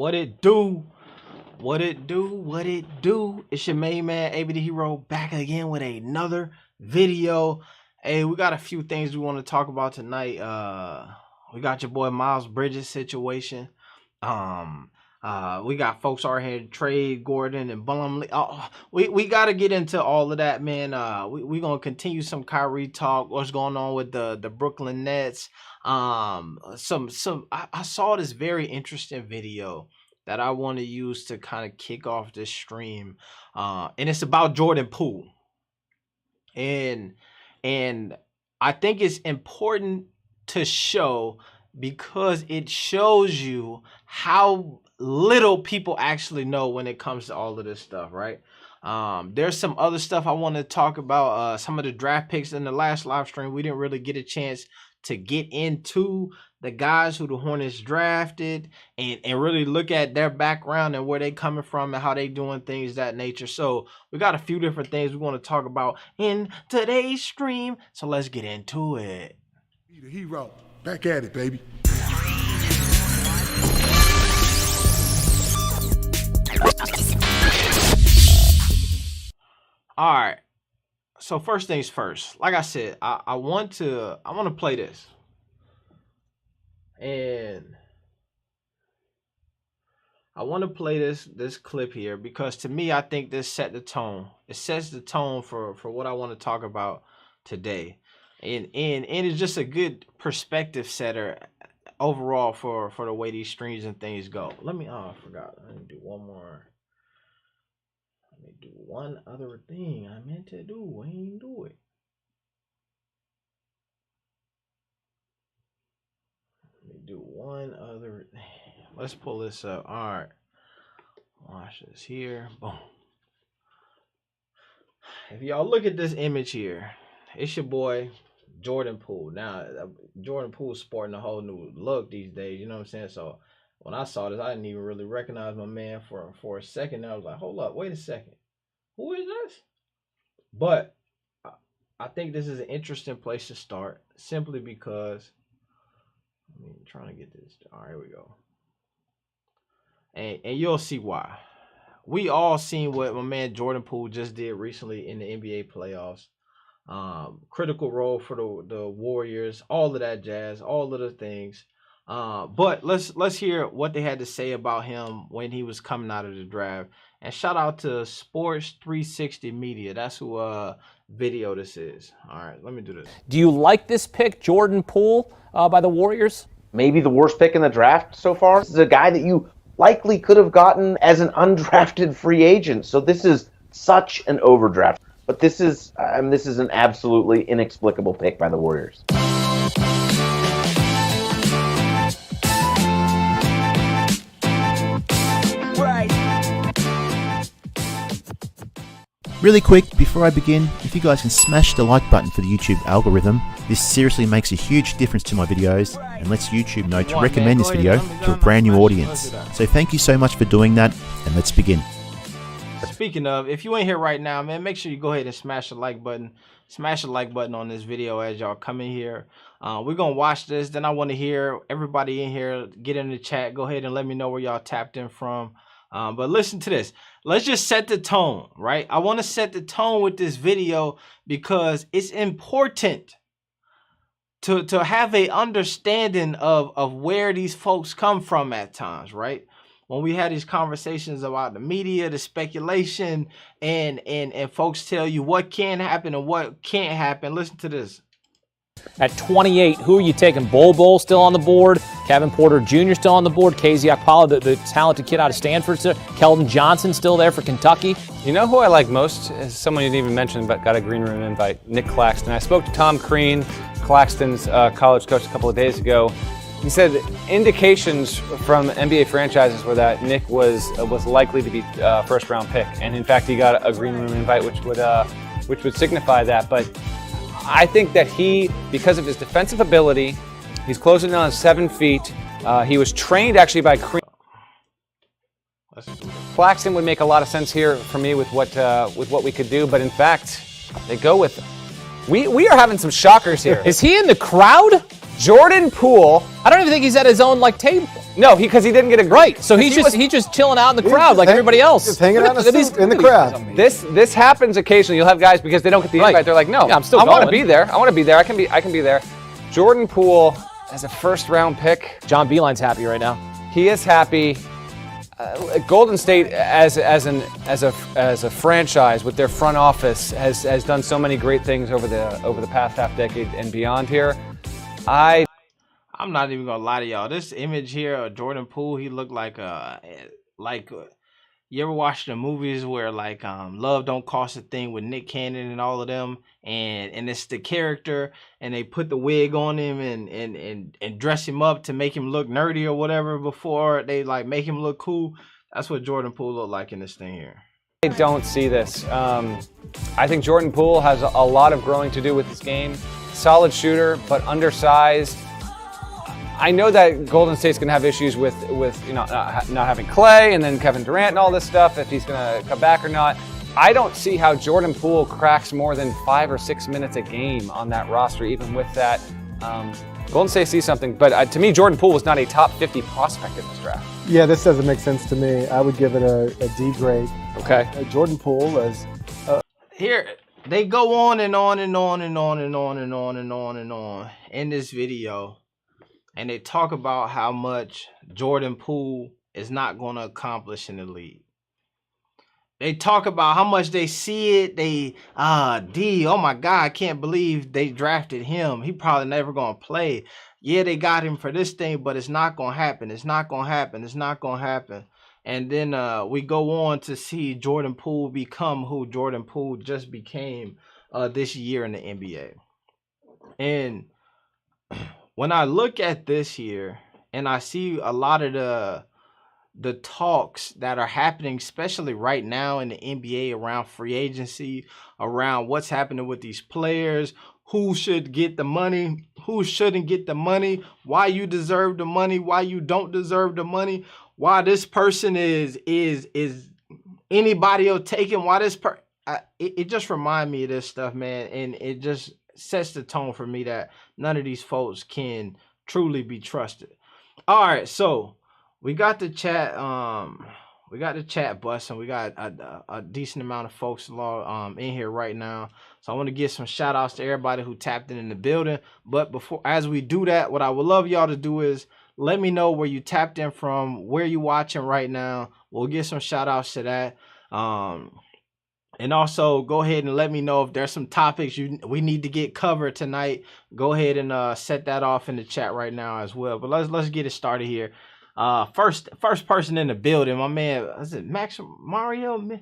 What it do? What it do? What it do? It's your main man, AB the Hero, back again with another video. Hey, we got a few things we want to talk about tonight. We got your boy Miles Bridges situation. We got folks out here trade Gordon and Blumley. We got to get into all of that, man. We gonna continue some Kyrie talk. What's going on with the Brooklyn Nets? I saw this very interesting video that I want to use to kind of kick off this stream, and it's about Jordan Poole, and I think it's important to show because it shows you how little people actually know when it comes to all of this stuff, right? There's some other stuff I want to talk about. Some of the draft picks in the last live stream, we didn't really get a chance to get into the guys who the Hornets drafted and really look at their background and where they coming from and how they doing things that nature. So we got a few different things we want to talk about in today's stream. So let's get into it. Be the hero. Back at it, baby. All right. So first things first. Like I said, I want to play this. And I want to play this clip here because to me, I think this set the tone. It sets the tone for what I want to talk about today. And it's just a good perspective setter overall for the way these streams and things go. I forgot. Let me do one more. Let me do one other thing I meant to do. I ain't do it. Let me do one other thing. Let's pull this up. All right. Watch this here. Boom. If y'all look at this image here, it's your boy Jordan Poole. Now, Jordan Poole's sporting a whole new look these days. You know what I'm saying? So when I saw this, I didn't even really recognize my man for a second. I was like, hold up, wait a second. Who is this? But I think this is an interesting place to start simply because I'm trying to get this. All right, here we go. And you'll see why. We all seen what my man Jordan Poole just did recently in the NBA playoffs. Critical role for the Warriors, all of that jazz, all of the things. But let's hear what they had to say about him when he was coming out of the draft. And shout out to Sports 360 Media. That's who video this is. All right, let me do this. Do you like this pick, Jordan Poole, by the Warriors? Maybe the worst pick in the draft so far. This is a guy that you likely could have gotten as an undrafted free agent. So this is such an overdraft. But this is an absolutely inexplicable pick by the Warriors. Really quick, before I begin, if you guys can smash the like button for the YouTube algorithm, this seriously makes a huge difference to my videos and lets YouTube know to recommend this video to a brand new audience. So thank you so much for doing that, and let's begin. Speaking of, if you ain't here right now, man, make sure you go ahead and smash the like button. Smash the like button on this video as y'all come in here. We're going to watch this. Then I want to hear everybody in here get in the chat. Go ahead and let me know where y'all tapped in from. But listen to this. Let's just set the tone, right? I want to set the tone with this video because it's important to have a understanding of where these folks come from at times, right? When we had these conversations about the media, the speculation, and folks tell you what can happen and what can't happen. Listen to this. At 28, who are you taking? Bol still on the board. Kevin Porter Jr. still on the board. KZ Okpala, the talented kid out of Stanford. Keldon Johnson still there for Kentucky. You know who I like most? Is someone you didn't even mention but got a green room invite, Nick Claxton. I spoke to Tom Crean, Claxton's college coach, a couple of days ago. He said indications from NBA franchises were that Nick was likely to be a first-round pick, and in fact, he got a green room invite, which would signify that. But I think that he, because of his defensive ability, he's closing in on 7 feet. He was trained actually by Crean. Claxton would make a lot of sense here for me with what we could do, but in fact, they go with him. We are having some shockers here. Is he in the crowd? Jordan Poole. I don't even think he's at his own table. No, because he didn't get a Right. So he's just chilling out in the crowd like everybody else. Just hanging out in the crowd. This happens occasionally. You'll have guys because they don't get the invite. They're like, no, yeah, I'm still I want to going. be there. I want to be there. I can be there. Jordan Poole as a first-round pick. John Beeline's happy right now. He is happy. Golden State, as a franchise with their front office, has done so many great things over the past half decade and beyond. Here, I'm not even gonna lie to y'all. This image here of Jordan Poole, he looked like you ever watch the movies where like Love Don't Cost a Thing with Nick Cannon and all of them, and it's the character, and they put the wig on him and dress him up to make him look nerdy or whatever before they like make him look cool. That's what Jordan Poole looked like in this thing here. I don't see this. I think Jordan Poole has a lot of growing to do with his game. Solid shooter, but undersized. I know that Golden State's going to have issues with not having Clay and then Kevin Durant and all this stuff, if he's going to come back or not. I don't see how Jordan Poole cracks more than 5 or 6 minutes a game on that roster, even with that. Golden State sees something, but to me, Jordan Poole was not a top 50 prospect in this draft. Yeah, this doesn't make sense to me. I would give it a D grade. Okay. Jordan Poole is... Here, they go on and on and on and on and on and on and on and on in this video. And they talk about how much Jordan Poole is not going to accomplish in the league. They talk about how much they see it. Oh my God, I can't believe they drafted him. He probably never going to play. Yeah, they got him for this thing, but it's not going to happen. It's not going to happen. It's not going to happen. And then we go on to see Jordan Poole become who Jordan Poole just became this year in the NBA. And when I look at this here and I see a lot of the talks that are happening, especially right now in the NBA around free agency, around what's happening with these players, who should get the money, who shouldn't get the money, why you deserve the money, why you don't deserve the money, why this person is anybody will take him, why this it just reminds me of this stuff, man, and it just sets the tone for me that none of these folks can truly be trusted. All right, so we got the chat busting. We got a decent amount of folks in here right now. So I want to give some shout outs to everybody who tapped in the building. But as we do that, what I would love y'all to do is let me know where you tapped in from, where you watching right now. We'll get some shout outs to that. And also go ahead and let me know if there's some topics we need to get covered tonight. Go ahead and set that off in the chat right now as well. But let's get it started here. First person in the building, my man, is it Max Mario,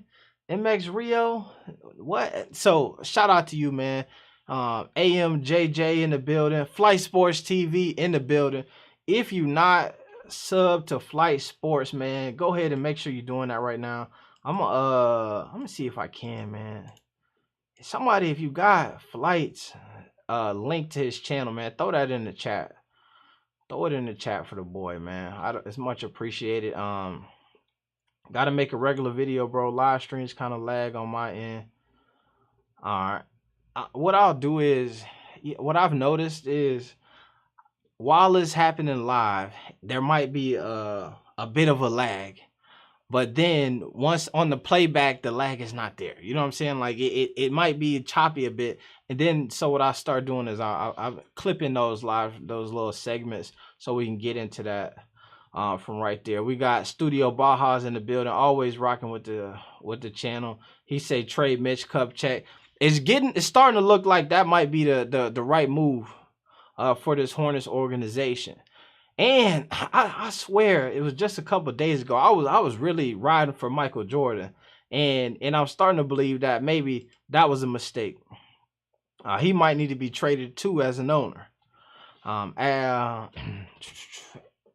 MX Rio? What? So shout out to you, man. AMJJ in the building, Flight Sports TV in the building. If you not sub to Flight Sports, man, go ahead and make sure you're doing that right now. I'm gonna see if I can, man. Somebody, if you got Flight's link to his channel, man, throw that in the chat. Throw it in the chat for the boy, man. It's much appreciated. Gotta make a regular video, bro. Live streams kind of lag on my end. All right. What I'll do is, what I've noticed is, while it's happening live, there might be a bit of a lag. But then once on the playback, the lag is not there. You know what I'm saying? Like it might be choppy a bit. And then so what I start doing is I'm clipping those little segments so we can get into that from right there. We got Studio Baja's in the building, always rocking with the channel. He say trade Mitch Cup check. It's starting to look like that might be the right move for this Hornets organization. And I swear it was just a couple of days ago. I was really riding for Michael Jordan, and I'm starting to believe that maybe that was a mistake. He might need to be traded too as an owner.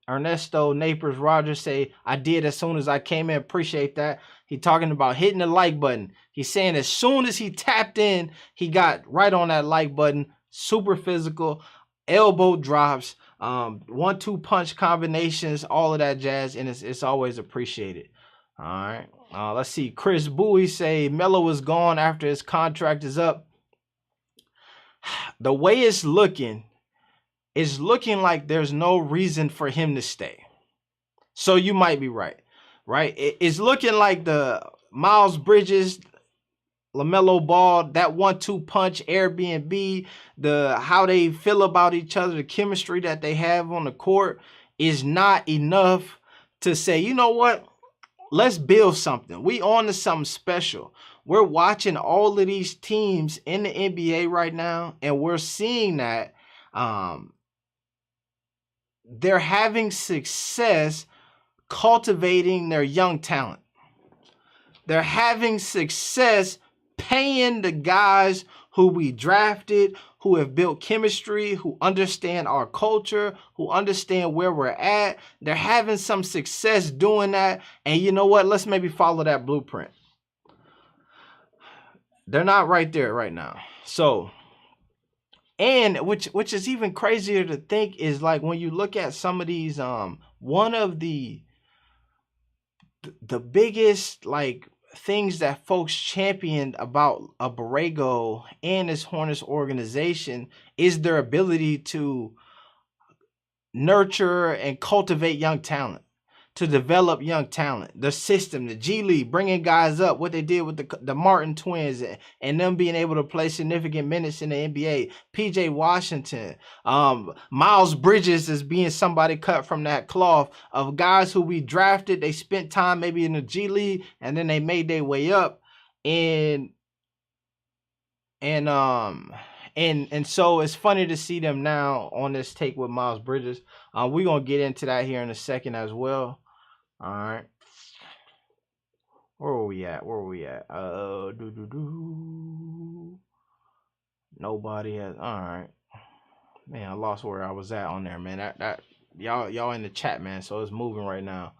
Ernesto Napers Rogers say I did as soon as I came in. Appreciate that. He talking about hitting the like button. He's saying as soon as he tapped in, he got right on that like button. Super physical, elbow drops. 1-2 punch combinations, all of that jazz, and it's always appreciated. All right. Let's see. Chris Bowie say Melo is gone after his contract is up. The way it's looking like there's no reason for him to stay. So you might be right, right? It's looking like the Miles Bridges, LaMelo Ball, that 1-2 punch, Airbnb, the how they feel about each other, the chemistry that they have on the court is not enough to say, you know what? Let's build something. We on to something special. We're watching all of these teams in the NBA right now, and we're seeing that they're having success cultivating their young talent. They're having success paying the guys who we drafted, who have built chemistry, who understand our culture, who understand where we're at. They're having some success doing that. And you know what? Let's maybe follow that blueprint. They're not right there right now. So, and which is even crazier to think is like when you look at some of these, one of the biggest like things that folks championed about a Borrego and his Hornets organization is their ability to nurture and cultivate young talent, to develop young talent. The system, the G League, bringing guys up, what they did with the Martin twins and them being able to play significant minutes in the NBA. PJ Washington, Miles Bridges is being somebody cut from that cloth of guys who we drafted. They spent time maybe in the G League and then they made their way up. And so it's funny to see them now on this take with Miles Bridges. We're going to get into that here in a second as well. All right. Where are we at? Nobody has. All right. Man, I lost where I was at on there, man. That y'all in the chat, man. So it's moving right now.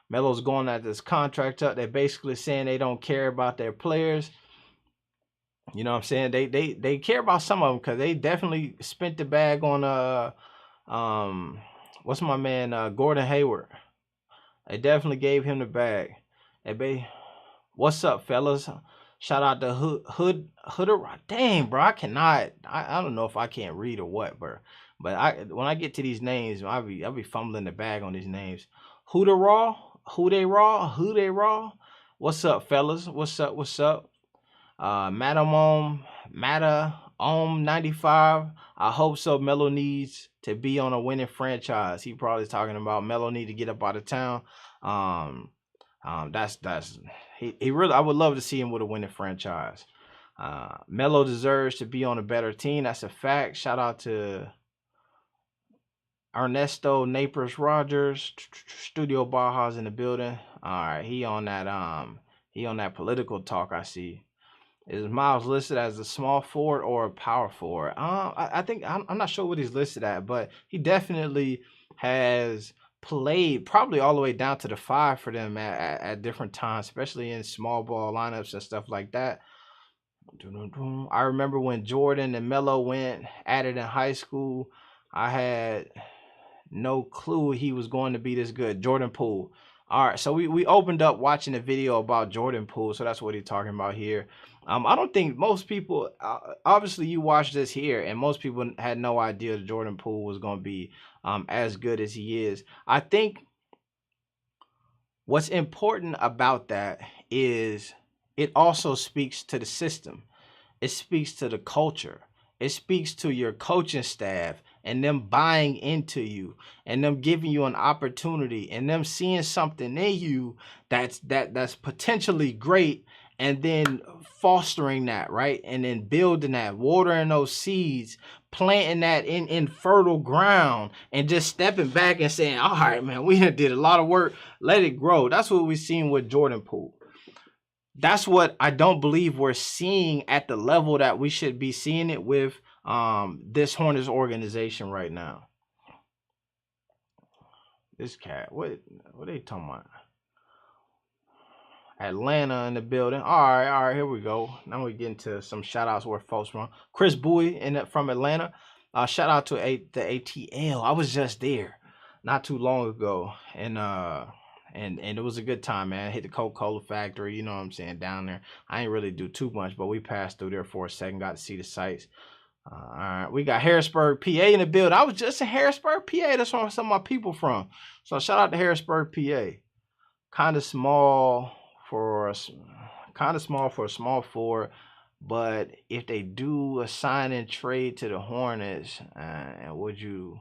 Melo's going at this contract up. They're basically saying they don't care about their players. You know what I'm saying? They care about some of them because they definitely spent the bag on what's my man Gordon Hayward. They definitely gave him the bag. What's up, fellas? Shout out to Hood. Dang, bro, I cannot. I don't know if I can't read or what, bro. But when I get to these names, I'll be fumbling the bag on these names. Who they raw? What's up, fellas? What's up? Mata 95. I hope so. Melo needs to be on a winning franchise. He probably talking about Melo need to get up out of town. He really. I would love to see him with a winning franchise. Melo deserves to be on a better team. That's a fact. Shout out to Ernesto Napers Rogers, Studio Baja's in the building. All right, he on that political talk. I see. Is Miles listed as a small forward or a power forward? I think I'm not sure what he's listed at, but he definitely has played probably all the way down to the 5 for them at different times, especially in small ball lineups and stuff like that. I remember when Jordan and Melo went at it in high school. I had no clue he was going to be this good. Jordan Poole. All right, so we opened up watching a video about Jordan Poole, so that's what he's talking about here. I don't think most people, obviously you watched this here, and most people had no idea that Jordan Poole was going to be as good as he is. I think what's important about that is it also speaks to the system. It speaks to the culture. It speaks to your coaching staff and them buying into you and them giving you an opportunity and them seeing something in you that's potentially great and then fostering that, right? And then building that, watering those seeds, planting that in fertile ground and just stepping back and saying, all right, man, we did a lot of work. Let it grow. That's what we've seen with Jordan Poole. That's what I don't believe we're seeing at the level that we should be seeing it with this Hornets organization right now. This cat, what are they talking about? Atlanta in the building. All right, here we go. Now we get into some shout outs where folks from. Chris Bowie from Atlanta. Shout out to the ATL. I was just there not too long ago. And it was a good time, man. I hit the Coca-Cola factory, you know what I'm saying, down there. I ain't really do too much, but we passed through there for a second, got to see the sights. All right, we got Harrisburg, PA in the building. I was just in Harrisburg, PA. That's where some of my people from. So shout out to Harrisburg, PA. Kind of small for a small forward, but if they do a sign and trade to the Hornets, and would you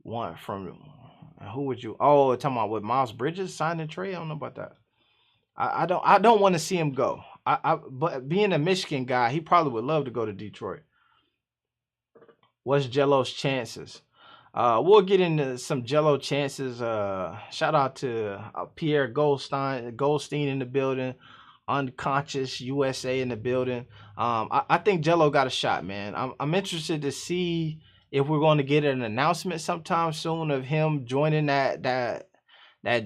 want from who would you? Oh, talking about with Miles Bridges sign and trade. I don't know about that. I don't want to see him go. But being a Michigan guy, he probably would love to go to Detroit. What's Jello's chances? We'll get into some Jello chances. Shout out to Pierre Goldstein in the building. Unconscious USA in the building. I think Jello got a shot, man. I'm interested to see if we're going to get an announcement sometime soon of him joining that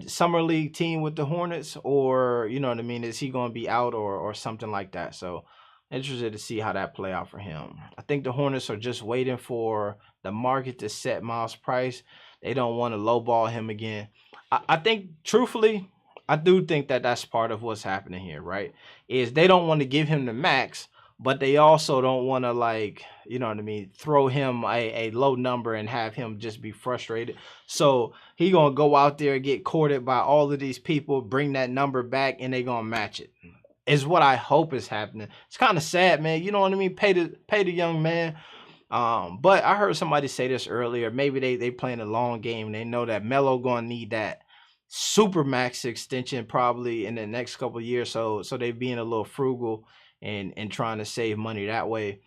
summer league team with the Hornets, or you know what I mean, is he going to be out or something like that? So interested to see how that play out for him. I think the Hornets are just waiting for the market to set Miles' price. They don't want to lowball him again. I think, truthfully, I do think that that's part of what's happening here, right? Is they don't want to give him the max, but they also don't want to, like, you know what I mean, throw him a low number and have him just be frustrated. So he going to go out there and get courted by all of these people, bring that number back, and they going to match it. Is what I hope is happening. It's kind of sad, man. You know what I mean? Pay the young man. But I heard somebody say this earlier. Maybe they playing a long game. They know that Melo gonna need that super max extension probably in the next couple of years. So they being a little frugal and trying to save money that way.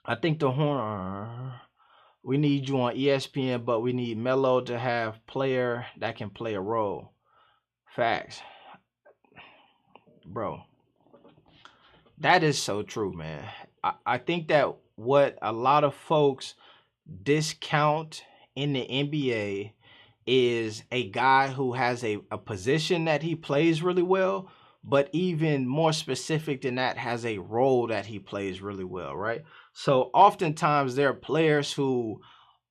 I think the Horn. We need you on ESPN, but we need Melo to have player that can play a role. Facts. Bro, that is so true, man. I think that what a lot of folks discount in the NBA is a guy who has a position that he plays really well, but even more specific than that, has a role that he plays really well, right? So oftentimes there are players who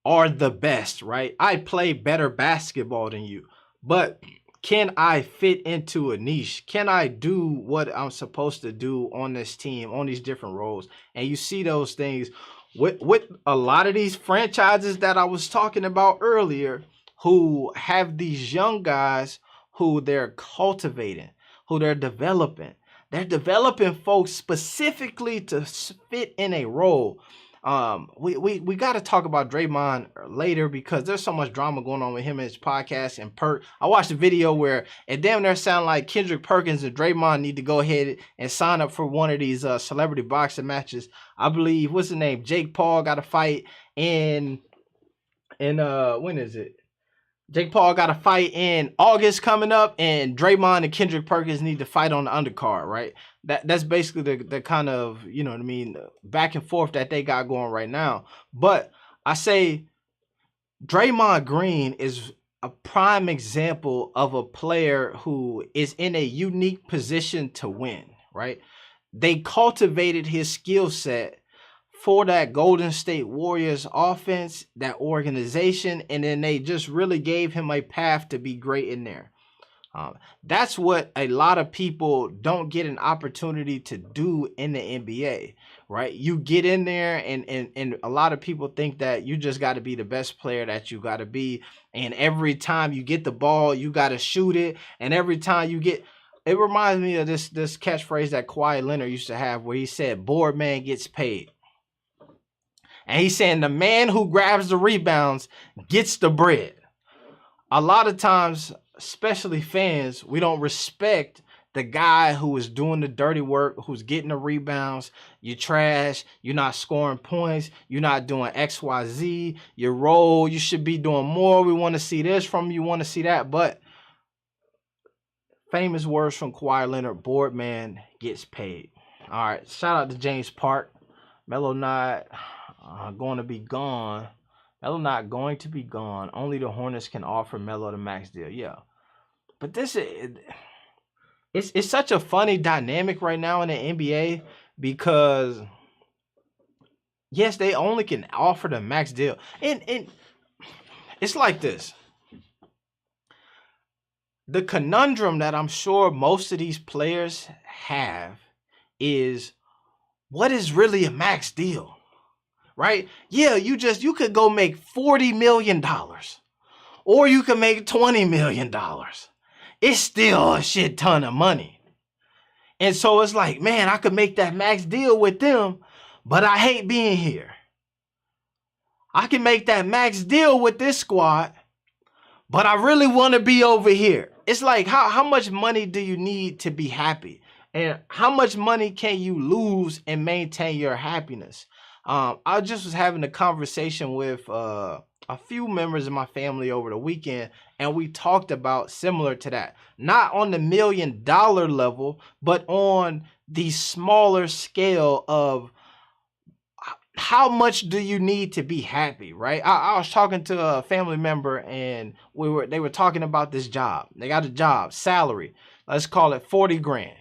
are the best, right? I play better basketball than you, but can I fit into a niche? Can I do what I'm supposed to do on this team, on these different roles? And you see those things with a lot of these franchises that I was talking about earlier, who have these young guys who they're cultivating, who they're developing. They're developing folks specifically to fit in a role. We got to talk about Draymond later because there's so much drama going on with him and his podcast and Perk. I watched a video where it damn near sound like Kendrick Perkins and Draymond need to go ahead and sign up for one of these celebrity boxing matches. I believe, what's the name? Jake Paul got a fight in when is it? Jake Paul got a fight in August coming up, and Draymond and Kendrick Perkins need to fight on the undercard, right? That's basically the kind of, you know what I mean, back and forth that they got going right now. But I say Draymond Green is a prime example of a player who is in a unique position to win, right? They cultivated his skill set for that Golden State Warriors offense, that organization, and then they just really gave him a path to be great in there. That's what a lot of people don't get an opportunity to do in the NBA, right? You get in there and a lot of people think that you just got to be the best player that you got to be. And every time you get the ball, you got to shoot it. And every time you get, it reminds me of this catchphrase that Kawhi Leonard used to have where he said, bored man gets paid. And he's saying the man who grabs the rebounds gets the bread. A lot of times, especially fans, we don't respect the guy who is doing the dirty work, who's getting the rebounds. You trash, you're not scoring points, you're not doing X, Y, Z, your role, you should be doing more. We want to see this from you, want to see that. But famous words from Kawhi Leonard, board man gets paid. All right, shout out to James Park. Melo not going to be gone. Melo not going to be gone. Only the Hornets can offer Melo the max deal. Yeah. But this is it's such a funny dynamic right now in the NBA because yes, they only can offer the max deal. And it's like this. The conundrum that I'm sure most of these players have is, what is really a max deal? right? Yeah, you could go make $40 million or you could make $20 million. It's still a shit ton of money. And so it's like, man, I could make that max deal with them, but I hate being here. I can make that max deal with this squad, but I really want to be over here. It's like, how much money do you need to be happy? And how much money can you lose and maintain your happiness? I just was having a conversation with a few members of my family over the weekend, and we talked about similar to that. Not on the $1 million level, but on the smaller scale of how much do you need to be happy, right? I was talking to a family member, and they were talking about this job. They got a job, salary. Let's call it 40 grand.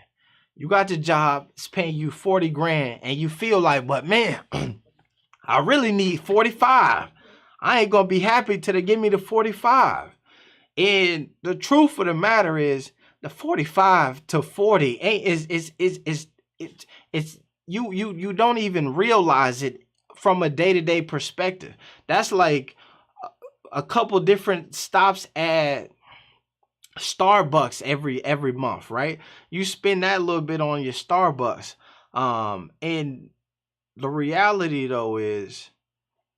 You got the job, it's paying you 40 grand, and you feel like, but man, I really need 45. I ain't gonna be happy till they give me the 45. And the truth of the matter is, the 45 to 40 ain't it's you don't even realize it from a day-to-day perspective. That's like a couple different stops at Starbucks every month, right? You spend that little bit on your Starbucks. And the reality though is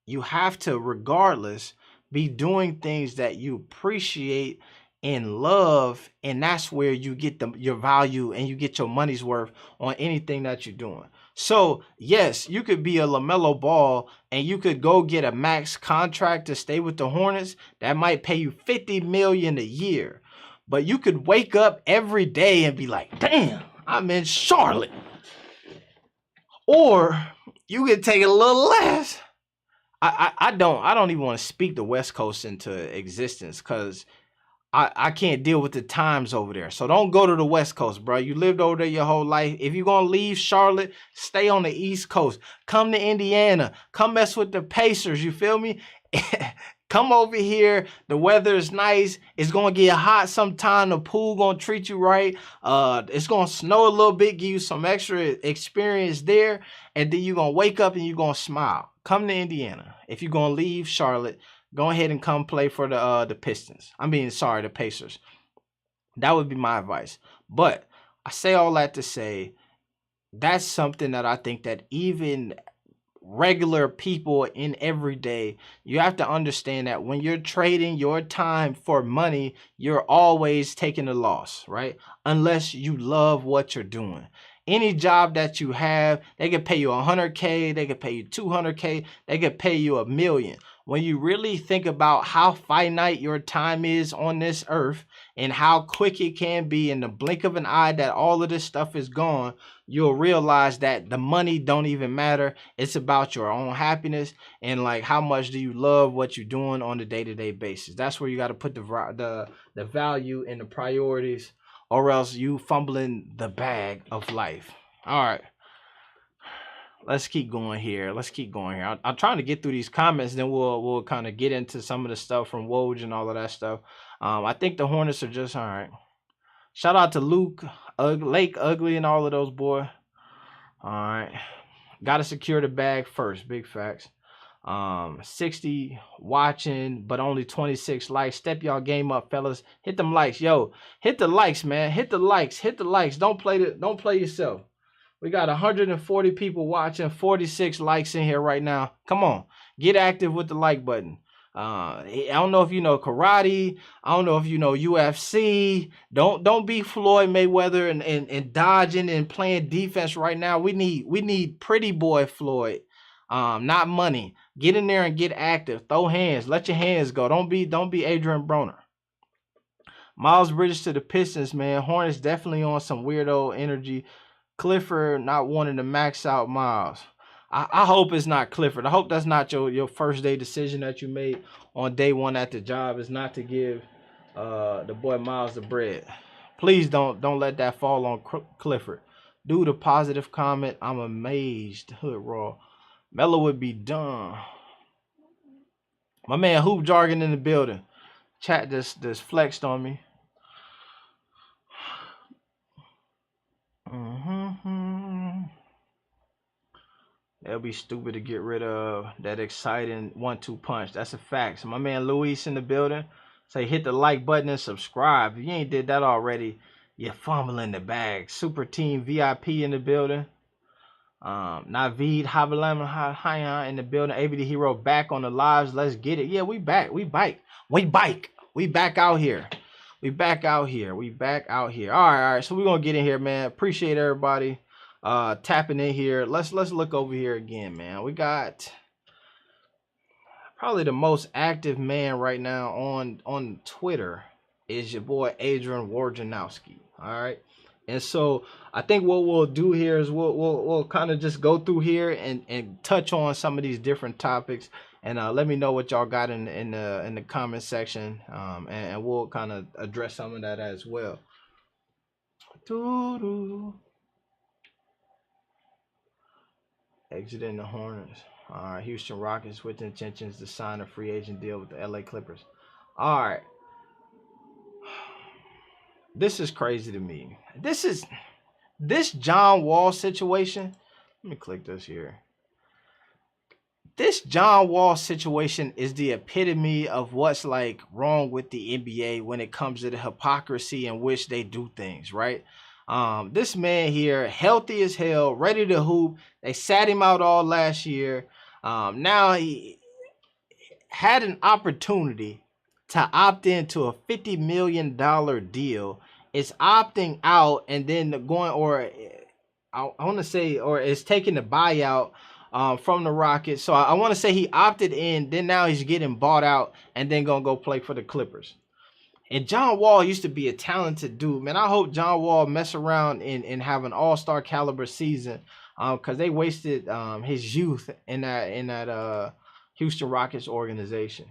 you have to, regardless, be doing things that you appreciate and love, and that's where you get your value and you get your money's worth on anything that you're doing. So yes, you could be a LaMelo Ball and you could go get a max contract to stay with the Hornets that might pay you $50 million a year, but you could wake up every day and be like, damn, I'm in Charlotte. Or you could take it a little less. I don't even want to speak the West Coast into existence because I can't deal with the times over there. So don't go to the West Coast, bro. You lived over there your whole life. If you're going to leave Charlotte, stay on the East Coast. Come to Indiana. Come mess with the Pacers. You feel me? Come over here. The weather is nice. It's going to get hot sometime. The pool going to treat you right. It's going to snow a little bit, give you some extra experience there. And then you're going to wake up and you're going to smile. Come to Indiana. If you're going to leave Charlotte, go ahead and come play for the Pistons. The Pacers. That would be my advice. But I say all that to say that's something that I think that even regular people in every day, you have to understand that when you're trading your time for money, you're always taking a loss, right? Unless you love what you're doing. Any job that you have, they could pay you 100K, they could pay you 200K, they could pay you $1 million. When you really think about how finite your time is on this earth and how quick it can be in the blink of an eye that all of this stuff is gone, you'll realize that the money don't even matter. It's about your own happiness and like how much do you love what you're doing on a day-to-day basis. That's where you got to put the value and the priorities, or else you fumbling the bag of life. All right. Let's keep going here. I'm trying to get through these comments, then we'll kind of get into some of the stuff from Woj and all of that stuff. I think the Hornets are just all right. Shout out to Luke, Lake Ugly, and all of those boy. All right. Got to secure the bag first. Big facts. 60 watching, but only 26 likes. Step y'all game up, fellas. Hit them likes. Yo, hit the likes, man. Hit the likes. Don't play yourself. We got 140 people watching, 46 likes in here right now. Come on, get active with the like button. I don't know if you know karate. I don't know if you know UFC. Don't be Floyd Mayweather and dodging and playing defense right now. We need pretty boy Floyd. Not money. Get in there and get active. Throw hands. Let your hands go. Don't be Adrian Broner. Miles Bridges to the Pistons, man. Hornets definitely on some weirdo energy. Clifford not wanting to max out Miles. I hope it's not Clifford. I hope that's not your first day decision that you made on day one at the job is not to give the boy Miles the bread. Please don't let that fall on Clifford. Due to positive comment, I'm amazed. Hood Raw. Melo would be done. My man Hoop Jargon in the building. Chat just flexed on me. They'll be stupid to get rid of that exciting 1-2 punch. That's a fact. So my man Luis in the building. Say hit the like button and subscribe. If you ain't did that already, you're fumbling the bag. Super Team VIP in the building. Naveed Havilam in the building. ABD Hero back on the lives. Let's get it. Yeah, we back. We bike. We bike. We back out here. We back out here. We back out here. All right, all right. So we're gonna get in here, man. Appreciate everybody tapping in here. Let's look over here again, man. We got probably the most active man right now on Twitter is your boy Adrian Wojnarowski. All right. And so I think what we'll do here is we'll kind of just go through here and touch on some of these different topics, and let me know what y'all got in the comment section, and we'll kind of address some of that as well. Exiting the Hornets. All right, Houston Rockets with intentions to sign a free agent deal with the LA Clippers. All right. This is crazy to me. This John Wall situation. Let me click this here. This John Wall situation is the epitome of what's like wrong with the NBA when it comes to the hypocrisy in which they do things, right? This man here, healthy as hell, ready to hoop. They sat him out all last year. Now he had an opportunity to opt into a $50 million deal. Is opting out and then going, or I want to say, or is taking the buyout from the Rockets. So I want to say he opted in, then now he's getting bought out and then gonna go play for the Clippers. And John Wall used to be a talented dude, man. I hope John Wall mess around and have an all-star caliber season, because they wasted his youth in that Houston Rockets organization.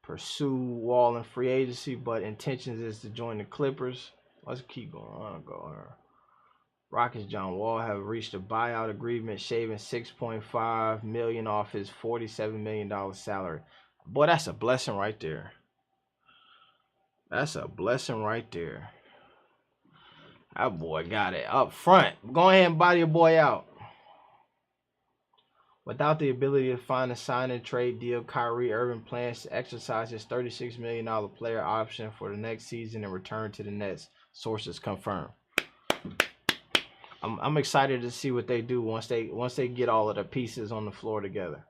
Pursue Wall in free agency, but intentions is to join the Clippers. Let's keep going on. Rockets John Wall have reached a buyout agreement, shaving $6.5 million off his $47 million salary. Boy, that's a blessing right there. That's a blessing right there. That boy got it up front. Go ahead and buy your boy out. Without the ability to find a sign and trade deal, Kyrie Irving plans to exercise his $36 million player option for the next season and return to the Nets. Sources confirm. I'm excited to see what they do once they get all of the pieces on the floor together.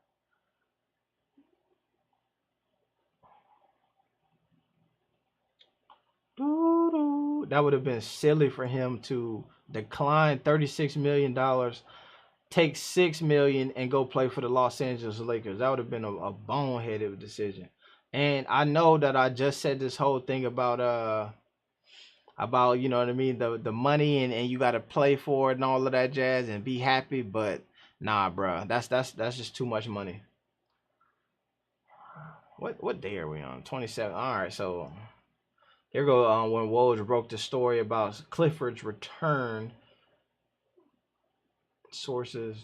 That would have been silly for him to decline $36 million, take $6 million, and go play for the Los Angeles Lakers. That would have been a boneheaded decision. And I know that I just said this whole thing about you know what I mean, the money and you got to play for it and all of that jazz and be happy, but nah, bro, that's just too much money. What day are we on? 27. All right, so here go when Woj broke the story about Clifford's return. Sources.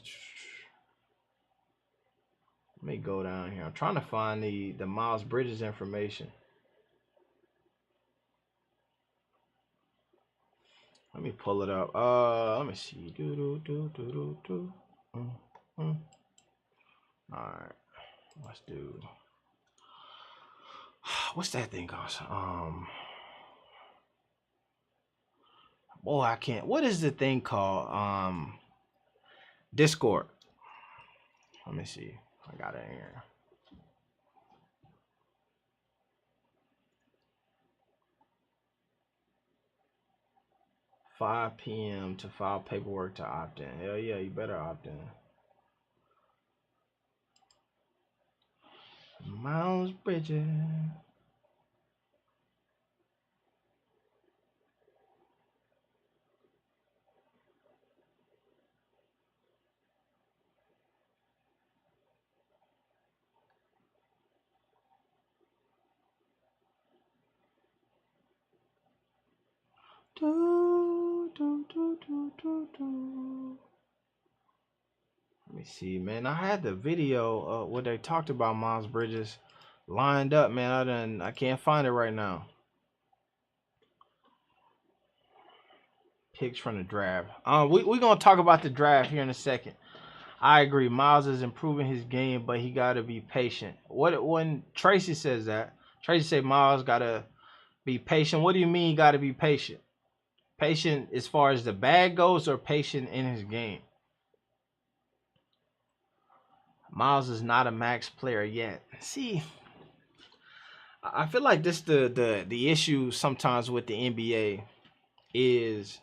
Let me go down here. I'm trying to find the Miles Bridges information. Let me pull it up. Let me see. All right. Let's do. What's that thing called? Boy, I can't. What is the thing called? Discord. Let me see. I got it in here. $5 p.m. to file paperwork to opt in. Hell yeah, you better opt in. Miles Bridges. Let me see, man. I had the video where they talked about Miles Bridges lined up, man. I can't find it right now. picks from the draft. We're gonna talk about the draft here in a second. I agree. Miles is improving his game, but he gotta be patient. When Tracy says that, Tracy said Miles gotta be patient. What do you mean he gotta be patient? Patient as far as the bag goes, or patient in his game? Miles is not a max player yet. See, I feel like this the issue sometimes with the NBA is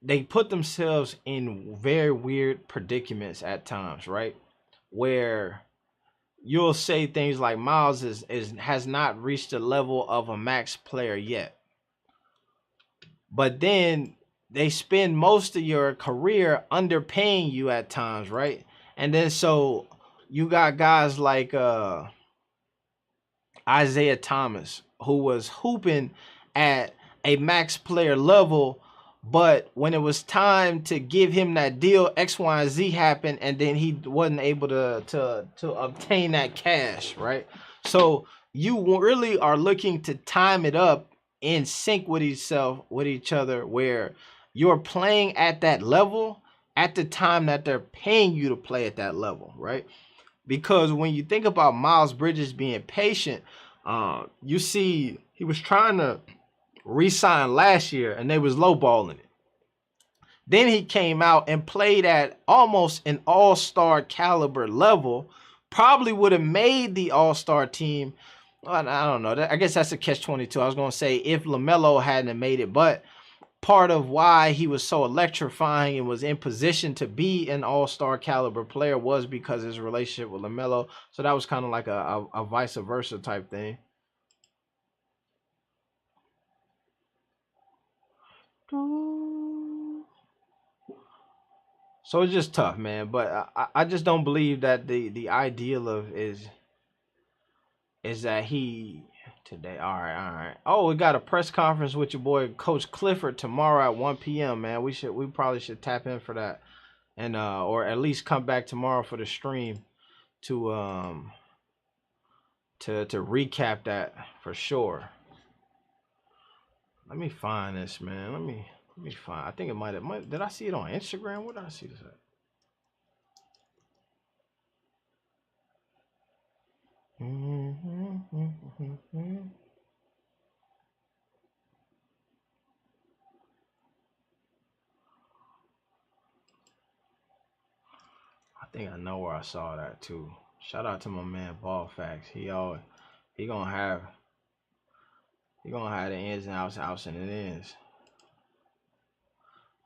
they put themselves in very weird predicaments at times, right? Where you'll say things like Miles has not reached the level of a max player yet. But then they spend most of your career underpaying you at times, right? And then so you got guys like Isaiah Thomas, who was hooping at a max player level, but when it was time to give him that deal, X, Y, and Z happened, and then he wasn't able to obtain that cash, right? So you really are looking to time it up in sync with each other, where you're playing at that level at the time that they're paying you to play at that level, right? Because when you think about Miles Bridges being patient, you see he was trying to re-sign last year and they was lowballing it. Then he came out and played at almost an all-star caliber level, probably would have made the all-star team. I don't know. I guess that's a catch-22. I was going to say if LaMelo hadn't made it, but part of why he was so electrifying and was in position to be an all-star caliber player was because of his relationship with LaMelo. So that was kind of like a vice versa type thing. So it's just tough, man. But I just don't believe that the ideal of is that he today. All right. Oh, we got a press conference with your boy Coach Clifford tomorrow at 1 p.m. Man, we probably should tap in for that, and or at least come back tomorrow for the stream to recap that for sure. Let me find this, man. Let me find. I think it might have. Did I see it on Instagram? Where did I see this at? I think I know where I saw that too. Shout out to my man Ball Facts. He gonna have the ins and outs and it ends.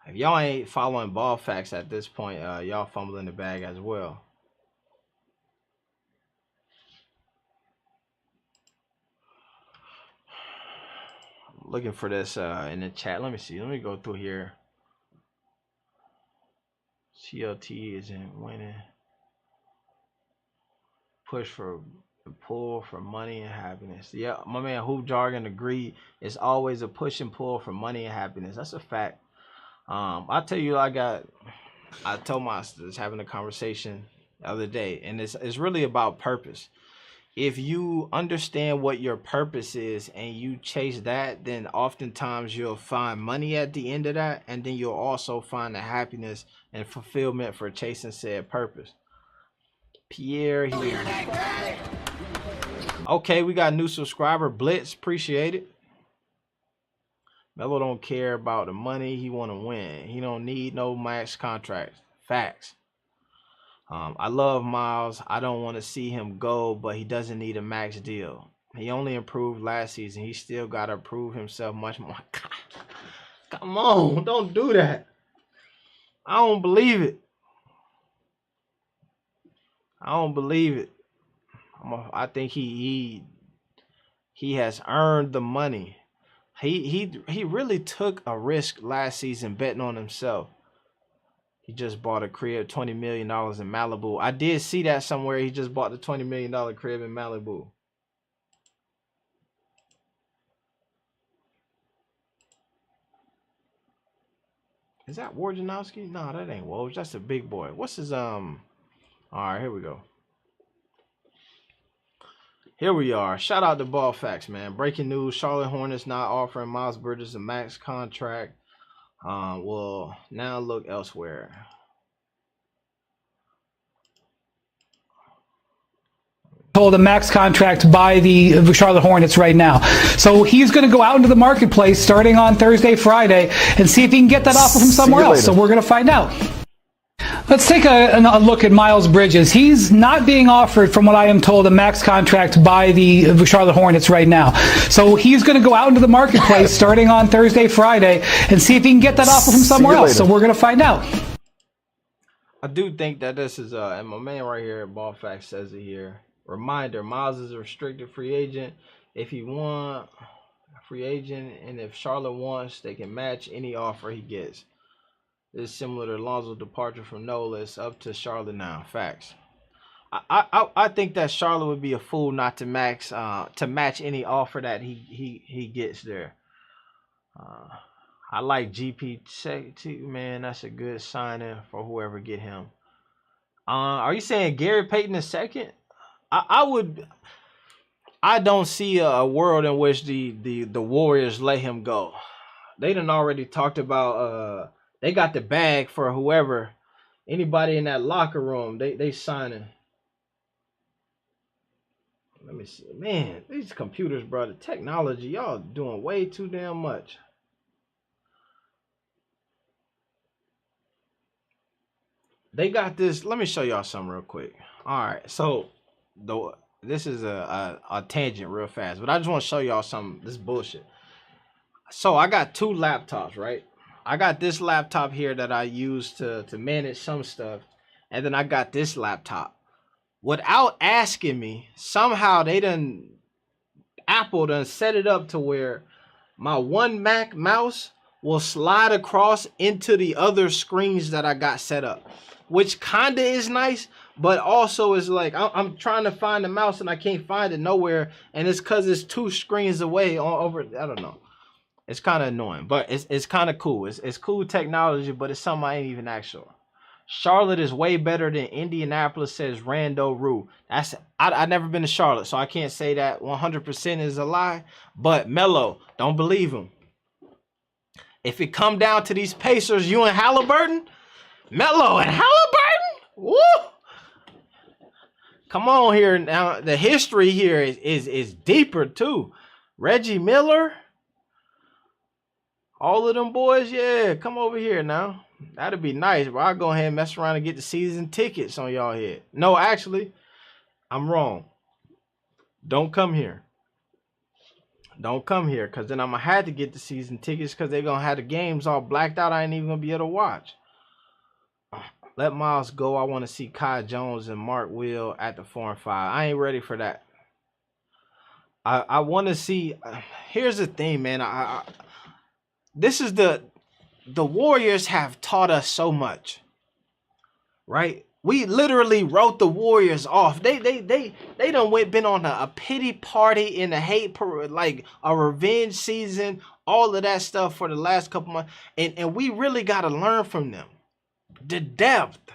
If y'all ain't following Ball Facts at this point, y'all fumbling the bag as well. I'm looking for this in the chat. Let me see. Let me go through here. CLT isn't winning. Push for pull for money and happiness. Yeah, my man Hoop Jargon agreed. It's always a push and pull for money and happiness. That's a fact. I tell you, I told my sisters having a conversation the other day, and it's really about purpose. If you understand what your purpose is and you chase that, then oftentimes you'll find money at the end of that, and then you'll also find the happiness and fulfillment for chasing said purpose. Pierre here. Okay, we got a new subscriber, Blitz. Appreciate it. Melo don't care about the money. He want to win. He don't need no max contracts. Facts. I love Miles. I don't want to see him go, but he doesn't need a max deal. He only improved last season. He still got to prove himself much more. Come on, don't do that. I don't believe it. I think he has earned the money. He really took a risk last season betting on himself. He just bought a crib, $20 million in Malibu. I did see that somewhere. He just bought the $20 million crib in Malibu. Is that Wojnarowski? No, that ain't Woj. That's a big boy. What's his All right, here we go. Here we are. Shout out to Ball Facts, man. Breaking news: Charlotte Hornets not offering Miles Bridges a max contract. Will now look elsewhere. Told a max contract by the Charlotte Hornets right now. So he's going to go out into the marketplace starting on Thursday, Friday, and see if he can get that offer from somewhere else. So we're going to find out. Let's take a look at Miles Bridges. He's not being offered, from what I am told, a max contract by the Charlotte Hornets right now. So he's going to go out into the marketplace starting on Thursday, Friday, and see if he can get that offer from somewhere else. So we're going to find out. I do think that this is, and my man right here at Ball Facts says it here. Reminder, Miles is a restricted free agent. If he want a free agent, and if Charlotte wants, they can match any offer he gets. This is similar to Lonzo's departure from NOLA. It's up to Charlotte now. Facts. I think that Charlotte would be a fool not to match any offer that he gets there. I like GP too, man. That's a good signing for whoever get him. Are you saying Gary Payton II? I don't see a world in which the Warriors let him go. They done already talked about they got the bag for whoever, anybody in that locker room, they signing. Let me see. Man, these computers, bro, the technology, y'all doing way too damn much. They got this. Let me show y'all something real quick. All right, so this is a tangent real fast, but I just want to show y'all some this bullshit. So I got two laptops, right? I got this laptop here that I use to manage some stuff, and then I got this laptop. Without asking me, somehow Apple done set it up to where my one Mac mouse will slide across into the other screens that I got set up, which kinda is nice, but also is like I'm trying to find the mouse and I can't find it nowhere, and it's because it's two screens away over. I don't know. It's kind of annoying, but it's kind of cool. It's cool technology, but it's something I ain't even actual. Charlotte is way better than Indianapolis, says Rando Rue. I never been to Charlotte, so I can't say that 100% is a lie. But Melo, don't believe him. If it come down to these Pacers, you and Halliburton, Melo and Halliburton, woo! Come on here now. The history here is deeper too. Reggie Miller, all of them boys, yeah, come over here now. That'd be nice, bro. I'll go ahead and mess around and get the season tickets on y'all head. No, actually, I'm wrong. Don't come here. Don't come here, because then I'm going to have to get the season tickets because they're going to have the games all blacked out. I ain't even going to be able to watch. Let Miles go. I want to see Kai Jones and Mark Will at the 4 and 5. I ain't ready for that. I want to see. Here's the thing, man. This is the Warriors have taught us so much, right? We literally wrote the Warriors off. They done been on a pity party in a hate, like a revenge season, all of that stuff for the last couple months, and we really got to learn from them. The depth,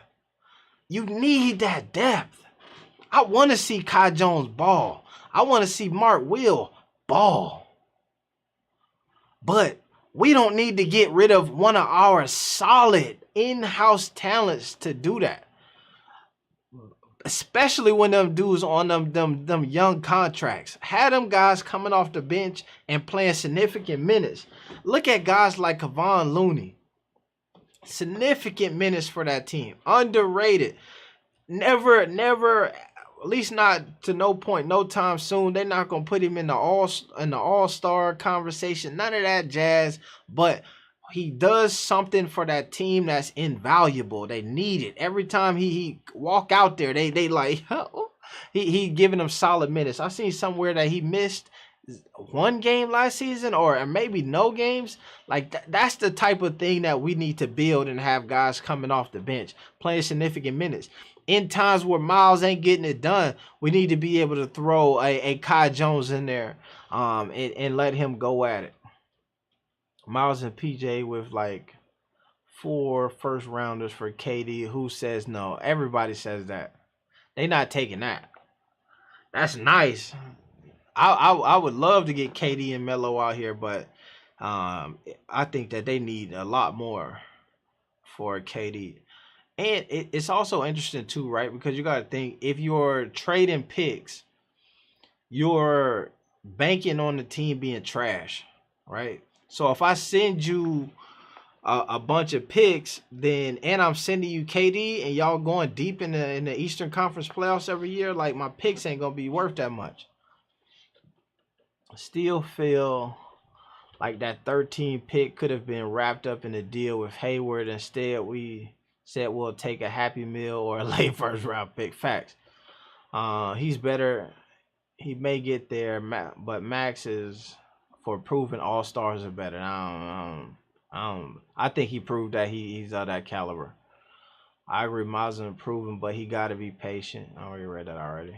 you need that depth. I want to see Kai Jones ball. I want to see Mark Will ball, but we don't need to get rid of one of our solid in-house talents to do that. Especially when them dudes on them young contracts. Had them guys coming off the bench and playing significant minutes. Look at guys like Kevon Looney. Significant minutes for that team. Underrated. Never, at least not to no point, no time soon. They're not gonna put him in the all-star conversation. None of that jazz. But he does something for that team that's invaluable. They need it. Every time he walk out there, they like he giving them solid minutes. I seen somewhere that he missed one game last season, or maybe no games. Like that's the type of thing that we need to build and have guys coming off the bench playing significant minutes. In times where Miles ain't getting it done, we need to be able to throw a Kai Jones in there and let him go at it. Miles and PJ with like 4 first rounders for KD. Who says no? Everybody says that. They not taking that. That's nice. I would love to get KD and Melo out here, but I think that they need a lot more for KD. And it's also interesting too, right? Because you got to think, if you're trading picks, you're banking on the team being trash, right? So if I send you a bunch of picks, then and I'm sending you KD, and y'all going deep in the Eastern Conference playoffs every year, like my picks ain't gonna be worth that much. Still feel like that 13 pick could have been wrapped up in a deal with Hayward. Instead, we said we'll take a Happy Meal or a late first round pick. Facts. He's better. He may get there, but Max is, for proven all-stars are better. I think he proved that he's of that caliber. I agree, Miles is improving, but he got to be patient. I already read that already.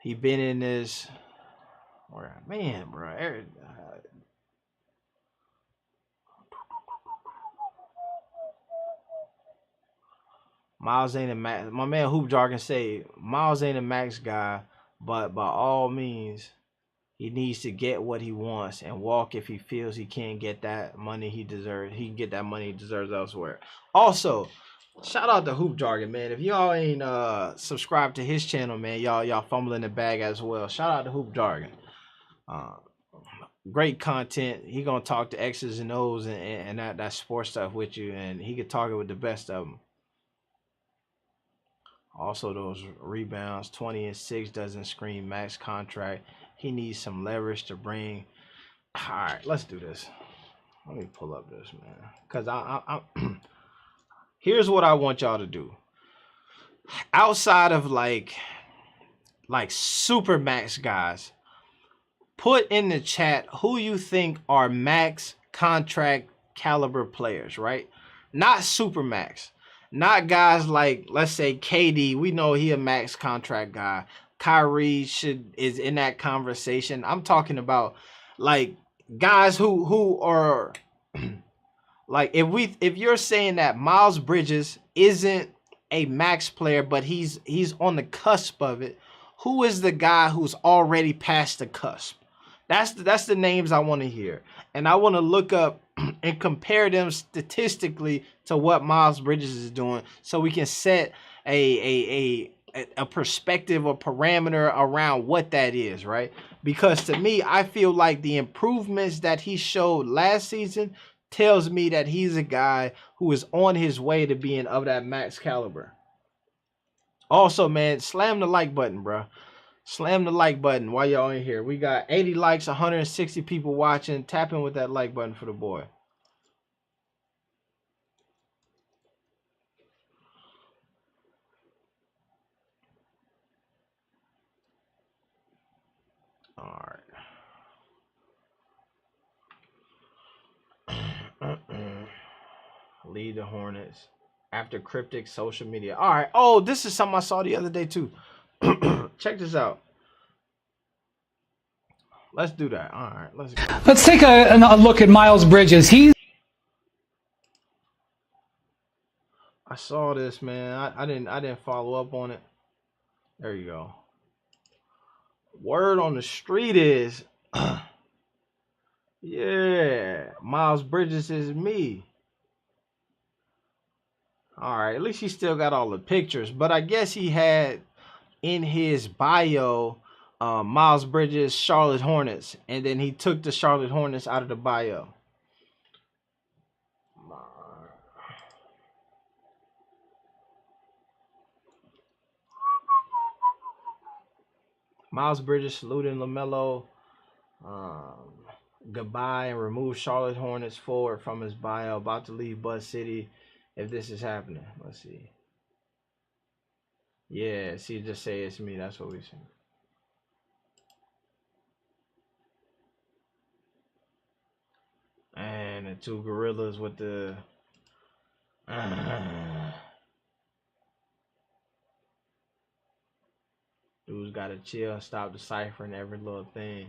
He been in this, man, bro. Miles ain't a max. My man Hoop Jargon say Miles ain't a max guy, but by all means, he needs to get what he wants and walk if he feels he can't get that money he deserves. He can get that money he deserves elsewhere. Also, shout out to Hoop Jargon, man. If y'all ain't subscribed to his channel, man, y'all fumbling the bag as well. Shout out to Hoop Jargon. Great content. He gonna talk to X's and O's and that sports stuff with you, and he could talk it with the best of them. Also, those rebounds, 20 and 6 doesn't scream max contract. He needs some leverage to bring. All right, let's do this. Let me pull up this, man, because I here's what I want y'all to do. Outside of like super max guys, put in the chat who you think are max contract caliber players, right? Not super max. Not guys like, let's say, KD. We know he a max contract guy. Kyrie is in that conversation. I'm talking about like guys who are like, if you're saying that Miles Bridges isn't a max player, but he's on the cusp of it, who is the guy who's already past the cusp? That's the names I want to hear. And I want to look up and compare them statistically to what Miles Bridges is doing, so we can set a perspective or parameter around what that is, right? Because to me, I feel like the improvements that he showed last season tells me that he's a guy who is on his way to being of that max caliber. Also, man, slam the like button, bro. Slam the like button while y'all in here. We got 80 likes, 160 people watching. Tap in with that like button for the boy. All right. Lead the Hornets after cryptic social media. All right. Oh, this is something I saw the other day too. Check this out. Let's do that. All right. Let's go. Let's take a look at Miles Bridges. I saw this, man. I didn't follow up on it. There you go. Word on the street is, yeah, Miles Bridges is me. All right, at least he still got all the pictures, but I guess he had in his bio Miles Bridges, Charlotte Hornets, and then he took the Charlotte Hornets out of the bio. Miles Bridges saluting LaMelo goodbye and remove Charlotte Hornets forward from his bio. About to leave Buzz City if this is happening. Let's see. Yeah, see, just say it's me. That's what we see. And the two gorillas with the... Dude's got to chill and stop deciphering every little thing.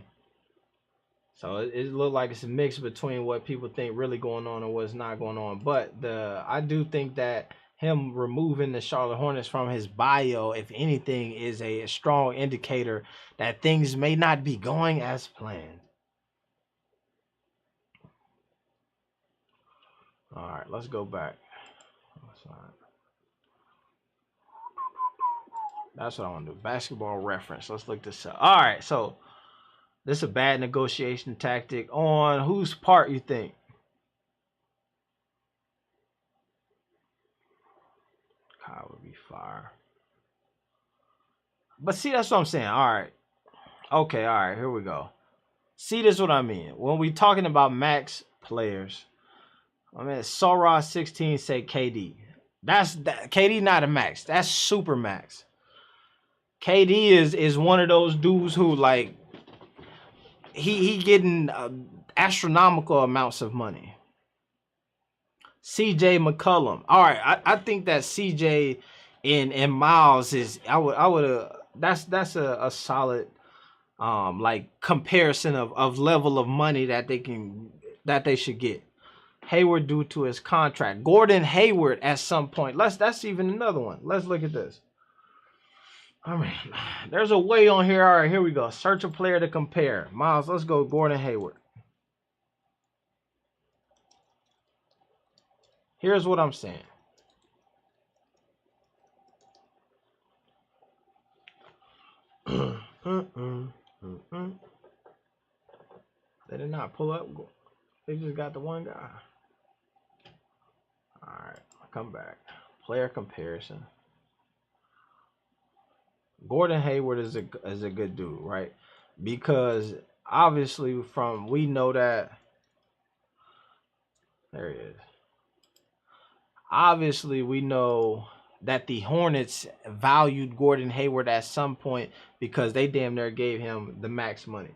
So it looks like it's a mix between what people think really going on and what's not going on. But I do think that him removing the Charlotte Hornets from his bio, if anything, is a strong indicator that things may not be going as planned. All right, let's go back. That's what I want to do. Basketball reference. Let's look this up. All right, so this is a bad negotiation tactic on whose part you think? Kyle would be fire. But see, that's what I'm saying. All right. Okay, all right, here we go. See, this is what I mean. When we talking about max players, I mean, Sorah 16 say KD. KD not a max. That's super max. KD is one of those dudes who like he getting astronomical amounts of money. CJ McCollum. All right, I think that CJ and Miles is that's a solid like comparison of level of money that they should get. Hayward due to his contract. Gordon Hayward at some point. That's even another one. Let's look at this. I mean, there's a way on here. All right, here we go. Search a player to compare. Miles, let's go Gordon Hayward. Here's what I'm saying. They did not pull up. They just got the one guy. All right, come back. Player comparison. Gordon Hayward is a good dude, right? Because obviously we know that there he is. Obviously, we know that the Hornets valued Gordon Hayward at some point because they damn near gave him the max money.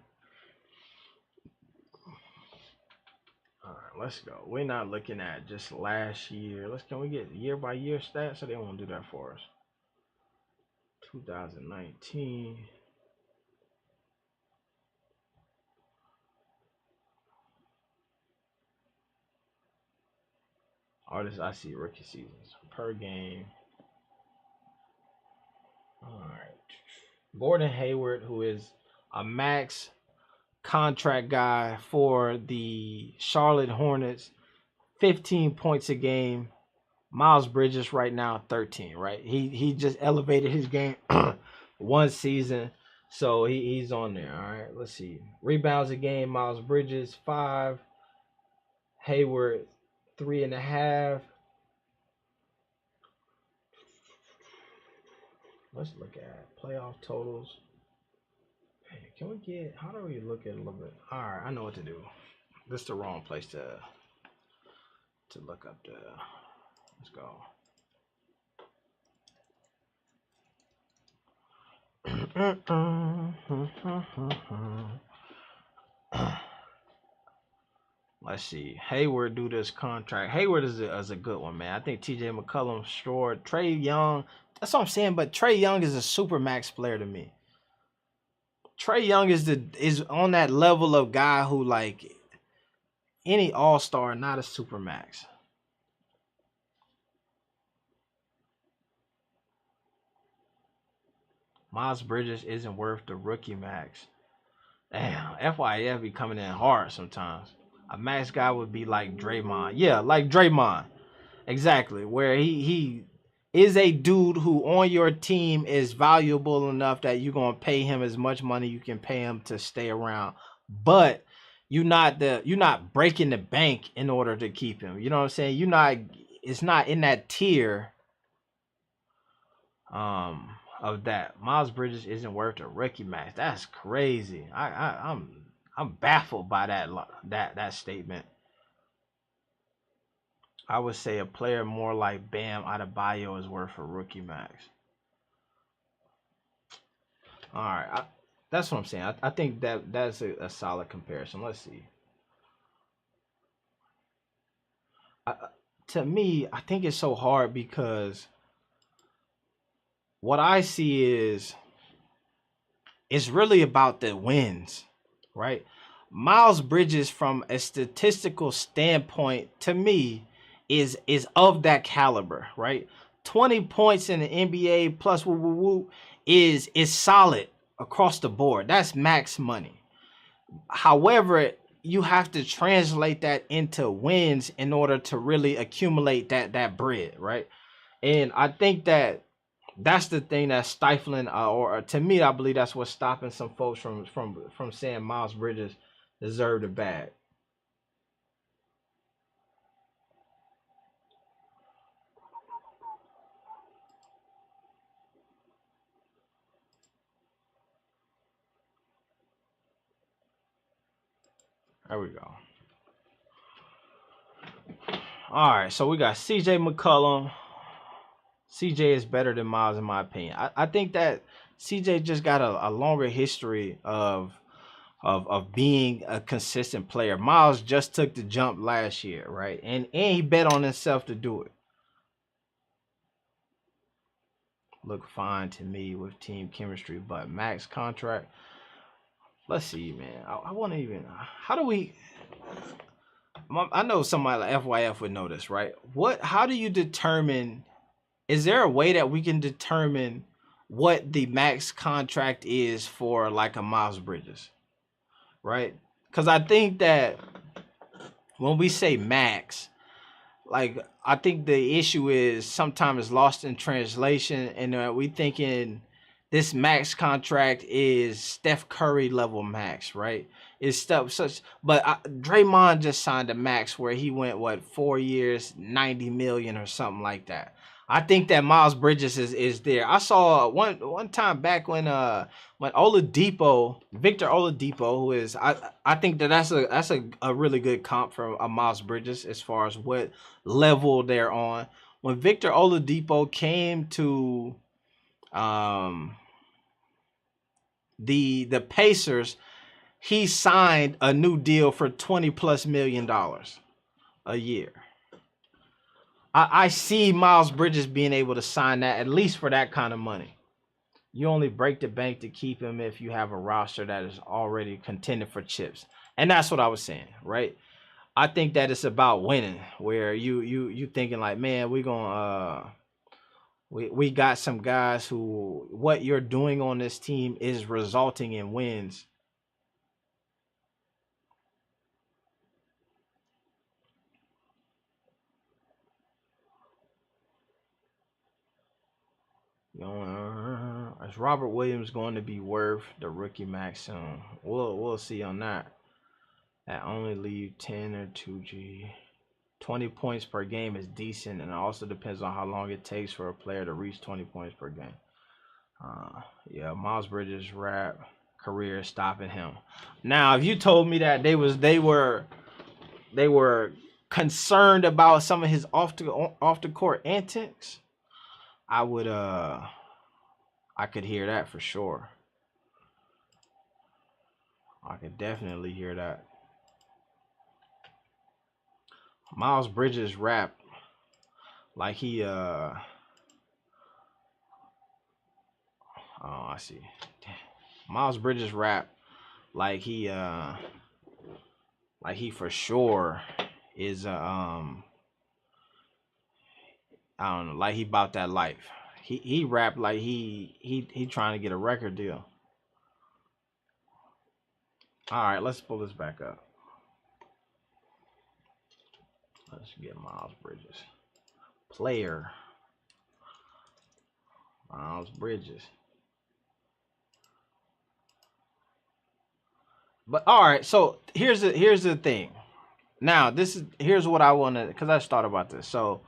All right, let's go. We're not looking at just last year. Can we get year by year stats? So they won't do that for us. 2019. Artists, I see rookie seasons per game. All right. Gordon Hayward, who is a max contract guy for the Charlotte Hornets, 15 points a game. Miles Bridges right now 13, right? He just elevated his game one season, so he's on there. All right, let's see. Rebounds a game, Miles Bridges 5, Hayward 3.5. Let's look at playoff totals. Hey, can we get? How do we look at a little bit? All right, I know what to do. This is the wrong place to look up the. Let's go. Let's see. Hayward do this contract. Hayward is a good one, man. I think TJ McCollum short. Trae Young. That's what I'm saying. But Trae Young is a super max player to me. Trae Young is on that level of guy who like any all-star, not a super max. Miles Bridges isn't worth the rookie max. Damn, FYF be coming in hard sometimes. A max guy would be like Draymond. Yeah, like Draymond. Exactly. Where he is a dude who on your team is valuable enough that you're going to pay him as much money you can pay him to stay around. But you're not breaking the bank in order to keep him. You know what I'm saying? It's not in that tier of that. Miles Bridges isn't worth a rookie max. That's crazy. I'm baffled by that statement. I would say a player more like Bam Adebayo is worth a rookie max. All right, that's what I'm saying. I think that's a solid comparison. Let's see. To me, I think it's so hard because what I see is it's really about the wins, right? Miles Bridges, from a statistical standpoint, to me, is of that caliber, right? 20 points in the NBA plus is solid across the board. That's max money. However, you have to translate that into wins in order to really accumulate that bread, right? And I think that's the thing that's stifling, or to me, I believe that's what's stopping some folks from saying Miles Bridges deserved a bag. There we go. All right, so we got CJ McCollum. CJ is better than Miles in my opinion. I think that CJ just got a longer history of being a consistent player. Miles just took the jump last year, right? And he bet on himself to do it. Look fine to me with team chemistry, but max contract. Let's see, man. I want to even. How do we? I know somebody like FYF would know this, right? How do you determine? Is there a way that we can determine what the max contract is for like a Miles Bridges, right? Because I think that when we say max, like I think the issue is sometimes it's lost in translation, and we thinking this max contract is Steph Curry level max, right? It's stuff such, but Draymond just signed a max where he went 4 years, 90 million or something like that. I think that Miles Bridges is there. I saw one time back when Oladipo, Victor Oladipo, who is I think that's a really good comp for a Miles Bridges as far as what level they're on. When Victor Oladipo came to the Pacers, he signed a new deal for $20+ million a year. I see Miles Bridges being able to sign that, at least for that kind of money. You only break the bank to keep him if you have a roster that is already contending for chips. And that's what I was saying, right? I think that it's about winning, where you thinking like, man, we got some guys who what you're doing on this team is resulting in wins. Is Robert Williams going to be worth the rookie max soon? We'll see on that. That only leave 10 or 2G. 20 points per game is decent, and it also depends on how long it takes for a player to reach 20 points per game. Yeah, Miles Bridges' rap career is stopping him. Now, if you told me that they were concerned about some of his off the court antics, I would I could hear that for sure. I could definitely hear that. Miles Bridges rap like he oh, I see. Damn. Miles Bridges rap like he for sure is I don't know, like he about that life. He rap like he trying to get a record deal. All right, let's pull this back up. Let's get Miles Bridges. Player. Miles Bridges. But all right, so here's the thing. Now, here's what I want to, because I just thought about this. So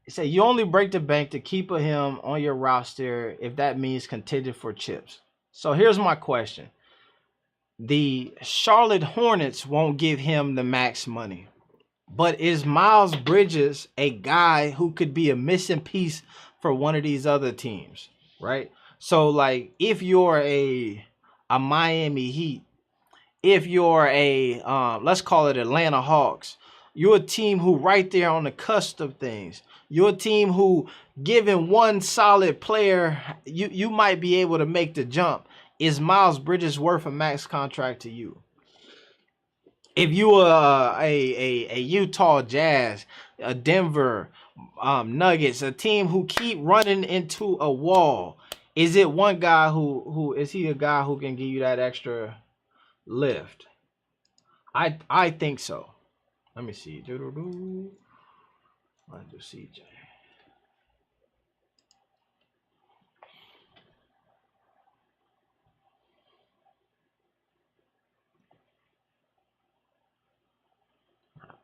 say you only break the bank to keep him on your roster if that means contending for chips. So here's my question. The Charlotte Hornets won't give him the max money. But is Miles Bridges a guy who could be a missing piece for one of these other teams, right? So like if you're a Miami Heat, if you're a let's call it Atlanta Hawks, you're a team who right there on the cusp of things. You're a team who, given one solid player, you might be able to make the jump. Is Miles Bridges worth a max contract to you? If you are a Utah Jazz, a Denver Nuggets, a team who keep running into a wall, is it one guy who is he a guy who can give you that extra lift? I think so. Let me see. Let's do CJ.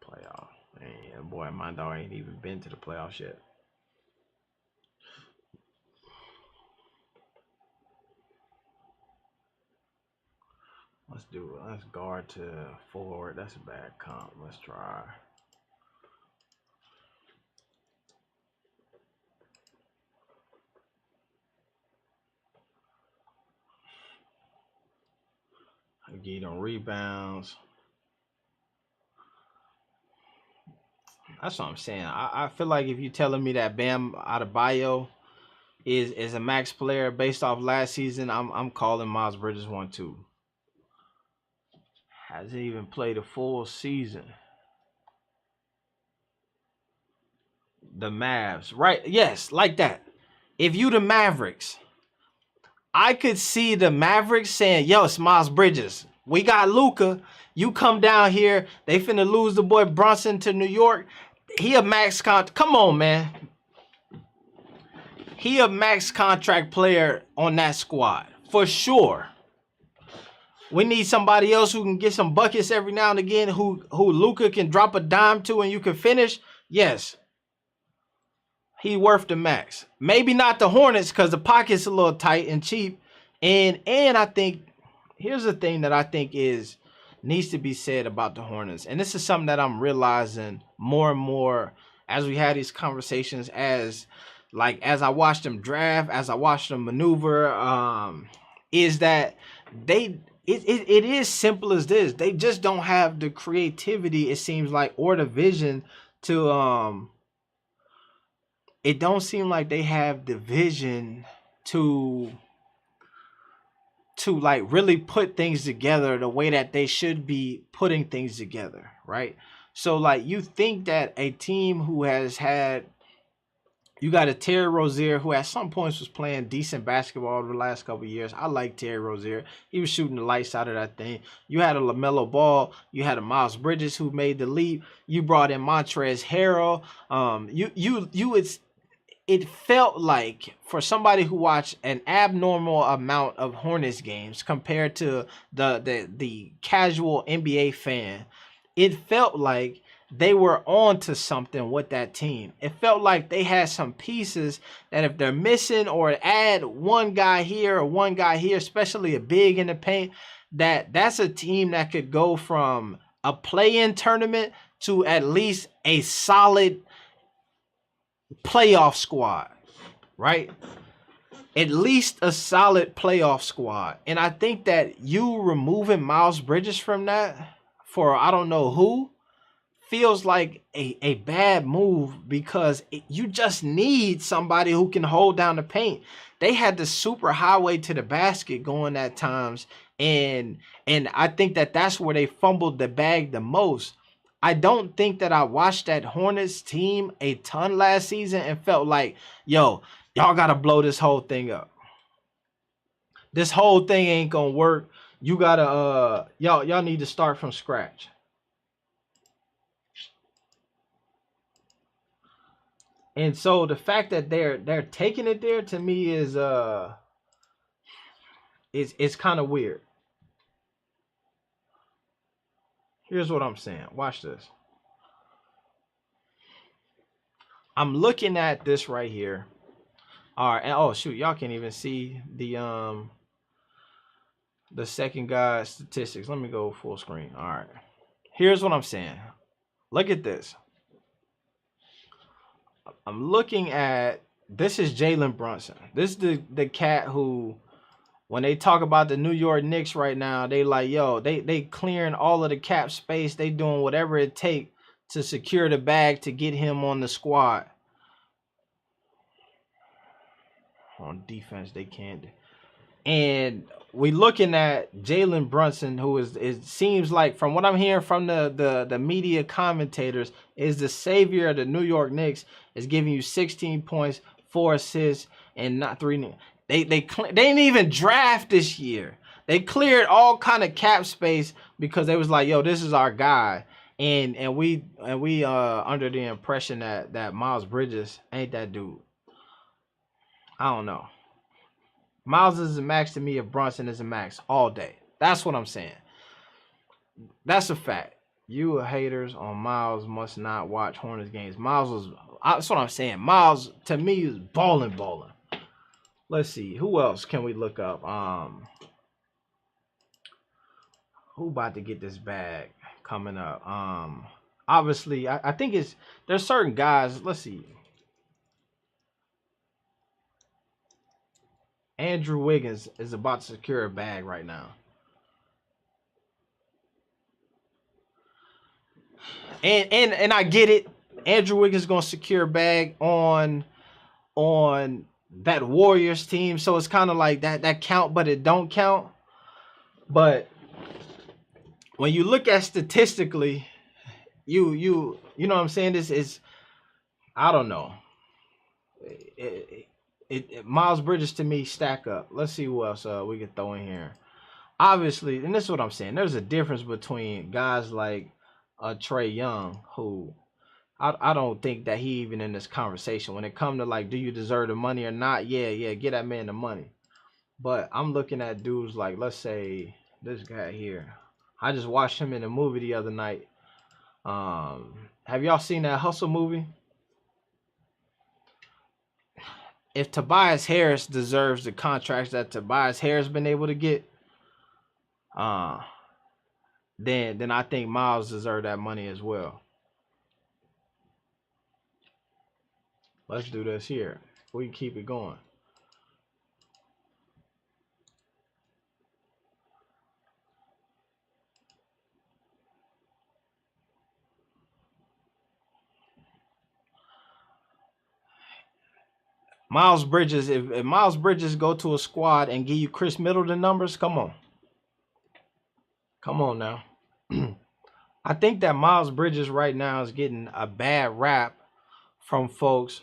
Playoff. Man, boy, my dog ain't even been to the playoffs yet. Let's guard to forward. That's a bad comp. Let's try. I get on rebounds. That's what I'm saying. I feel like if you're telling me that Bam Adebayo is a max player based off last season, I'm calling Miles Bridges 1-2. Hasn't even played a full season. The Mavs, right? Yes, like that. If you the Mavericks, I could see the Mavericks saying, yo, it's Miles Bridges. We got Luka. You come down here. They finna lose the boy Brunson to New York. He a max contract. Come on, man. He a max contract player on that squad. For sure. We need somebody else who can get some buckets every now and again, who Luka can drop a dime to and you can finish. Yes. He worth the max. Maybe not the Hornets because the pocket's a little tight and cheap. And I think, here's the thing that I think needs to be said about the Hornets. And this is something that I'm realizing more and more as we had these conversations, as I watched them draft, as I watched them maneuver, is that it is simple as this. They just don't have the creativity, it seems like, or the vision to it don't seem like they have the vision to like really put things together the way that they should be putting things together, right? So like you think that a team who has had, you got a Terry Rozier who at some points was playing decent basketball over the last couple of years. I like Terry Rozier. He was shooting the lights out of that thing. You had a LaMelo Ball. You had a Miles Bridges who made the leap. You brought in Montrezl Harrell. It felt like, for somebody who watched an abnormal amount of Hornets games compared to the casual NBA fan, it felt like they were on to something with that team. It felt like they had some pieces that if they're missing or add one guy here or one guy here, especially a big in the paint, that's a team that could go from a play-in tournament to at least a solid playoff squad, right? At least a solid playoff squad. And I think that you removing Miles Bridges from that for I don't know who feels like a bad move, because you just need somebody who can hold down the paint. They had the super highway to the basket going at times, and I think that that's where they fumbled the bag the most. I don't think that I watched that Hornets team a ton last season and felt like, yo, y'all got to blow this whole thing up. This whole thing ain't going to work. You got to, y'all need to start from scratch. And so the fact that they're taking it there, to me, is kind of weird. Here's what I'm saying. Watch this. I'm looking at this right here. All right, and oh shoot, y'all can't even see the second guy's statistics. Let me go full screen. All right. Here's what I'm saying. Look at this. I'm looking at, this is Jalen Brunson. This is the cat who, when they talk about the New York Knicks right now, they like, yo, they clearing all of the cap space. They doing whatever it takes to secure the bag to get him on the squad. On defense, they can't. And we looking at Jalen Brunson, who it seems like, from what I'm hearing from the media commentators, is the savior of the New York Knicks, is giving you 16 points, 4 assists, and not 3. They didn't even draft this year. They cleared all kind of cap space because they was like, yo, this is our guy. And we under the impression that Miles Bridges ain't that dude. I don't know. Miles is a max to me if Brunson is a max all day. That's what I'm saying. That's a fact. You haters on Miles must not watch Hornets games. That's what I'm saying. Miles, to me, is balling. Let's see. Who else can we look up? Who about to get this bag coming up? Obviously, I think there's certain guys. Let's see. Andrew Wiggins is about to secure a bag right now. And I get it. Andrew Wiggins is gonna secure a bag on that Warriors team. So it's kind of like that count, but it don't count. But when you look at statistically, you know what I'm saying? This is, I don't know. Miles Bridges to me stack up. Let's see who else we can throw in here. Obviously, and this is what I'm saying. There's a difference between guys like Trae Young, who I don't think that he even in this conversation. When it comes to like, do you deserve the money or not? Yeah, get that man the money. But I'm looking at dudes like, let's say this guy here. I just watched him in a movie the other night. Have y'all seen that Hustle movie? If Tobias Harris deserves the contracts that Tobias Harris been able to get, then I think Miles deserves that money as well. Let's do this here. We can keep it going. Miles Bridges, if Miles Bridges go to a squad and give you Chris Middleton numbers, come on. Come on now. I think that Miles Bridges right now is getting a bad rap from folks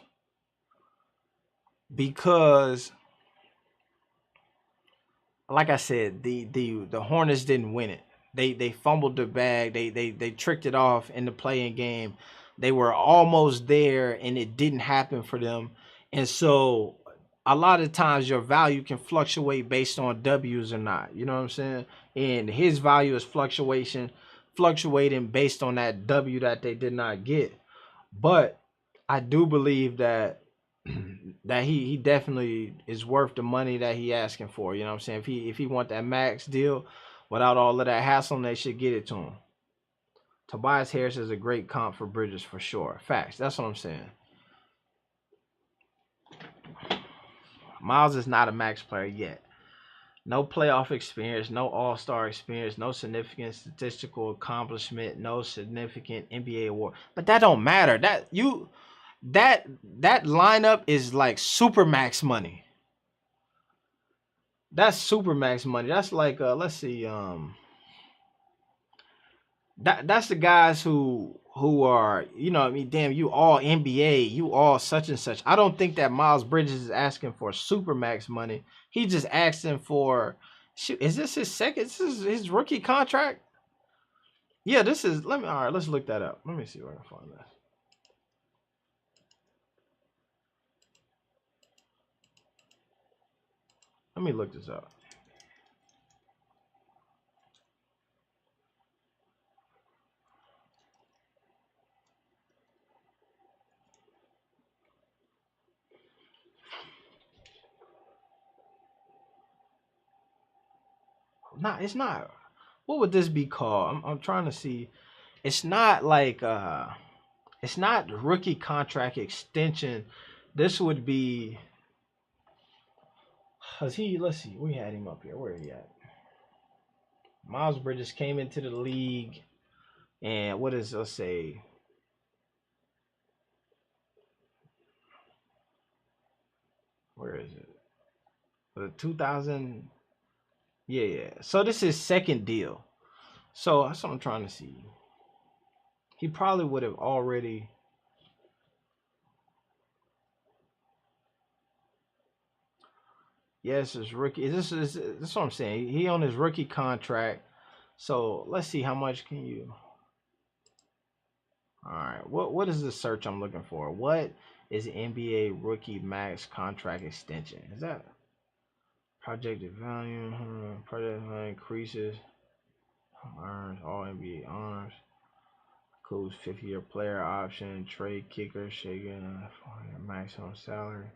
because, like I said, the Hornets didn't win it. They fumbled the bag. They tricked it off in the playing game. They were almost there and it didn't happen for them. And so a lot of times your value can fluctuate based on W's or not. You know what I'm saying? And his value is fluctuating based on that W that they did not get. But I do believe that he definitely is worth the money that he asking for. You know what I'm saying? If he want that max deal without all of that hassle, they should get it to him. Tobias Harris is a great comp for Bridges for sure. Facts. That's what I'm saying. Miles is not a max player yet. No playoff experience, no all-star experience, no significant statistical accomplishment, no significant NBA award. But that don't matter. That lineup is like super max money. That's super max money. That's like let's see, that's the guys who are, you know what I mean, damn, you all NBA, you all such and such. I don't think that Miles Bridges is asking for super max money. He just asking for, shoot, is this his second? This is his rookie contract? Yeah, this is, all right, let's look that up. Let me see where I can find that. Let me look this up. Nah, it's not. What would this be called? I'm trying to see. It's not like it's not rookie contract extension. This would be, let's see, we had him up here. Where is he at? Miles Bridges came into the league and let's say, where is it? The 2000. Yeah. So this is second deal. So that's what I'm trying to see. He probably would have already. Yes, his rookie. This is what I'm saying. He on his rookie contract. So let's see how much can you. All right. What is the search I'm looking for? What is NBA rookie max contract extension? Is that projected value? Projected value increases. Earns all NBA honors. Includes 50-year player option, trade kicker, shaking, maximum salary.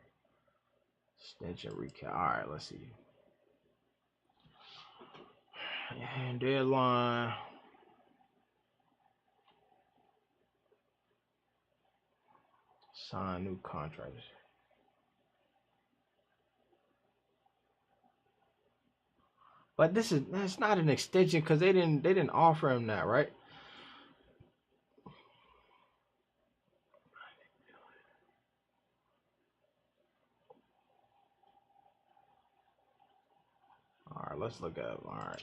Extension recap. All right, let's see. And deadline. Sign new contracts. But that's not an extension because they didn't offer him that, right? All right, let's look up. All right.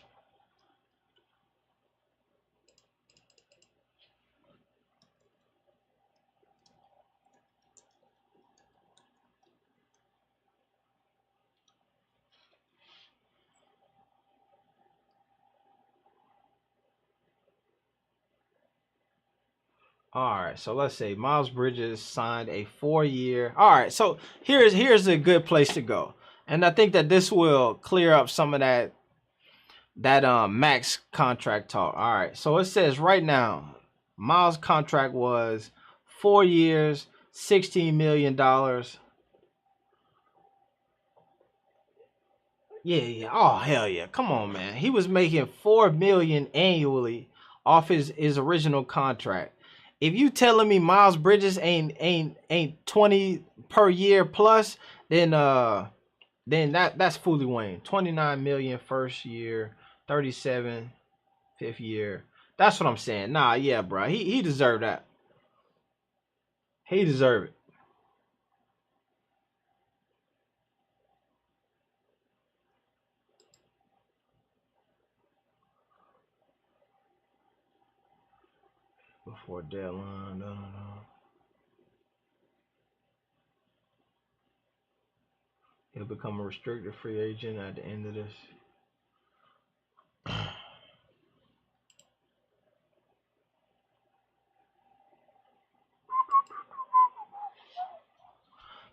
All right, so let's say Miles Bridges signed a 4-year. All right, so here's a good place to go, and I think that this will clear up some of that max contract talk. All right, so it says right now, Miles' contract was 4 years, $16 million. Yeah. Oh hell yeah! Come on, man. He was making $4 million annually off his original contract. If you telling me Miles Bridges ain't 20 per year plus, then that's fully Wayne. 29 million first year, 37 fifth year. That's what I'm saying. Nah, yeah, bro. He deserved that. He deserved it. Before deadline. No. He'll become a restricted free agent at the end of this.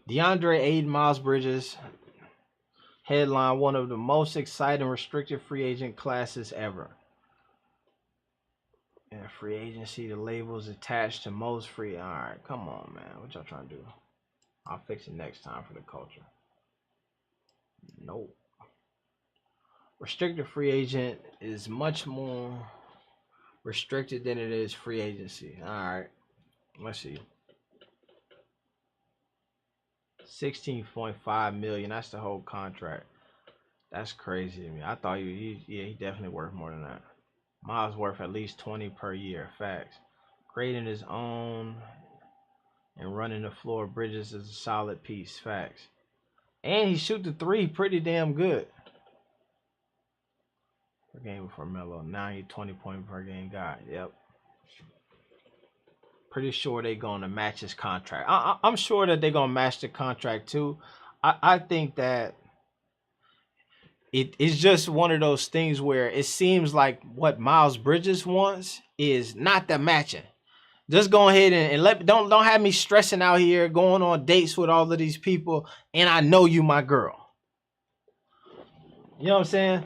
DeAndre Ayton, Miles Bridges, headline one of the most exciting restricted free agent classes ever. And free agency, the labels attached to most free. All right, come on, man. What y'all trying to do? I'll fix it next time for the culture. Nope. Restricted free agent is much more restricted than it is free agency. All right, let's see. 16.5 million. That's the whole contract. That's crazy to me. I thought he definitely worth more than that. Miles worth at least 20 per year. Facts. Creating his own and running the floor. Bridges is a solid piece. Facts. And he shoot the three pretty damn good. Per game for Melo. Now he 20 point per game guy. Yep. Pretty sure they're going to match his contract. I'm sure that they're going to match the contract too. I think that it's just one of those things where it seems like what Miles Bridges wants is not the matching. Just go ahead and don't have me stressing out here, going on dates with all of these people, and I know you my girl. You know what I'm saying?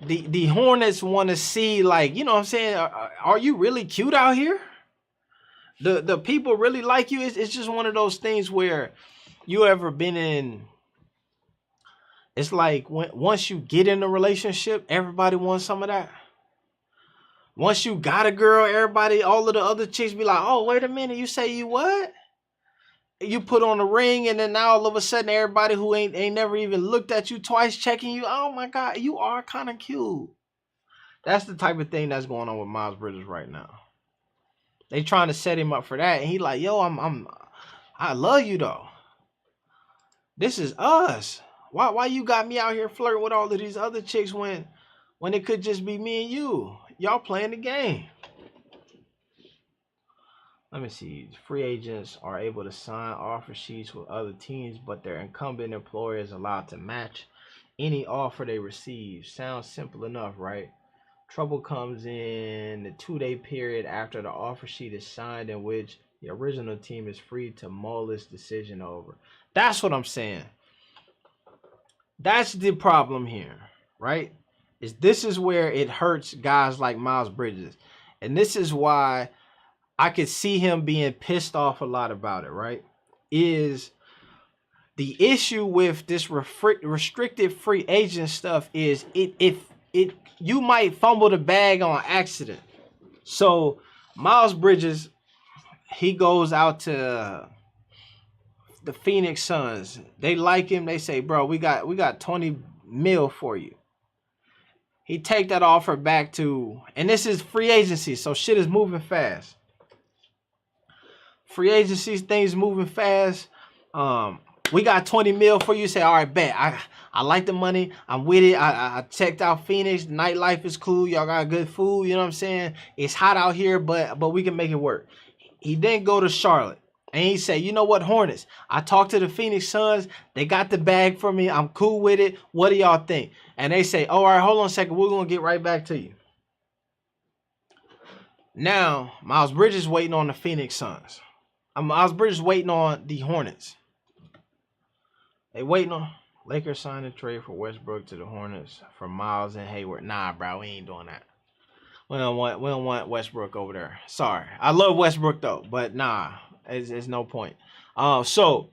The Hornets want to see, like, you know what I'm saying? Are you really cute out here? The people really like you. It's just one of those things where you ever been in. It's like once you get in a relationship, everybody wants some of that. Once you got a girl, everybody, all of the other chicks be like, oh, wait a minute, you say you what? You put on a ring, and then now all of a sudden everybody who ain't never even looked at you twice checking you, oh my God, you are kind of cute. That's the type of thing that's going on with Miles Bridges right now. They trying to set him up for that, and he like, yo, I love you though. This is us. Why you got me out here flirting with all of these other chicks when it could just be me and you? Y'all playing the game. Let me see. Free agents are able to sign offer sheets with other teams, but their incumbent employer is allowed to match any offer they receive. Sounds simple enough, right? Trouble comes in the 2-day period after the offer sheet is signed, in which the original team is free to mull this decision over. That's what I'm saying. That's the problem here, right? This is where it hurts guys like Miles Bridges. And this is why I could see him being pissed off a lot about it, right? Is the issue with this restricted free agent stuff is you might fumble the bag on accident. So Miles Bridges, he goes out to the Phoenix Suns. They like him. They say, bro, we got 20 mil for you. He take that offer back to, and this is free agency, so shit is moving fast. Free agency, things moving fast. We got 20 mil for you. Say, all right, bet. I like the money. I'm with it. I checked out Phoenix. Nightlife is cool. Y'all got good food. You know what I'm saying? It's hot out here, but we can make it work. He then go to Charlotte. And he said, you know what, Hornets? I talked to the Phoenix Suns. They got the bag for me. I'm cool with it. What do y'all think? And they say, all right, hold on a second. We're going to get right back to you. Now, Miles Bridges waiting on the Phoenix Suns. Miles Bridges waiting on the Hornets. They waiting on Lakers sign a trade for Westbrook to the Hornets for Miles and Hayward. Nah, bro, we ain't doing that. We don't want Westbrook over there. Sorry. I love Westbrook though, but nah. There's no point. So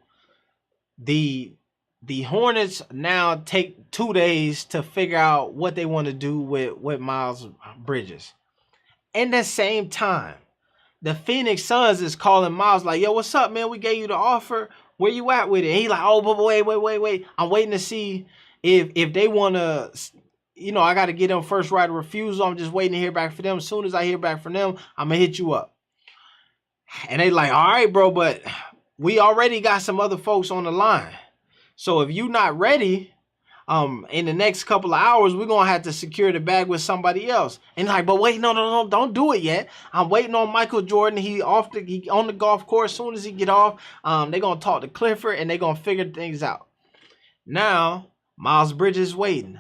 the Hornets now take 2 days to figure out what they want to do with Miles Bridges. In the same time, the Phoenix Suns is calling Miles like, yo, what's up, man? We gave you the offer. Where you at with it? And he like, oh, but wait. I'm waiting to see if they want to, I got to get them first right of refusal. I'm just waiting to hear back from them. As soon as I hear back from them, I'm going to hit you up. And they like, all right, bro, but we already got some other folks on the line. So if you're not ready, in the next couple of hours, we're going to have to secure the bag with somebody else. And like, but wait, no, don't do it yet. I'm waiting on Michael Jordan. He on the golf course. As soon as he get off, they're going to talk to Clifford and they're going to figure things out. Now, Miles Bridges waiting.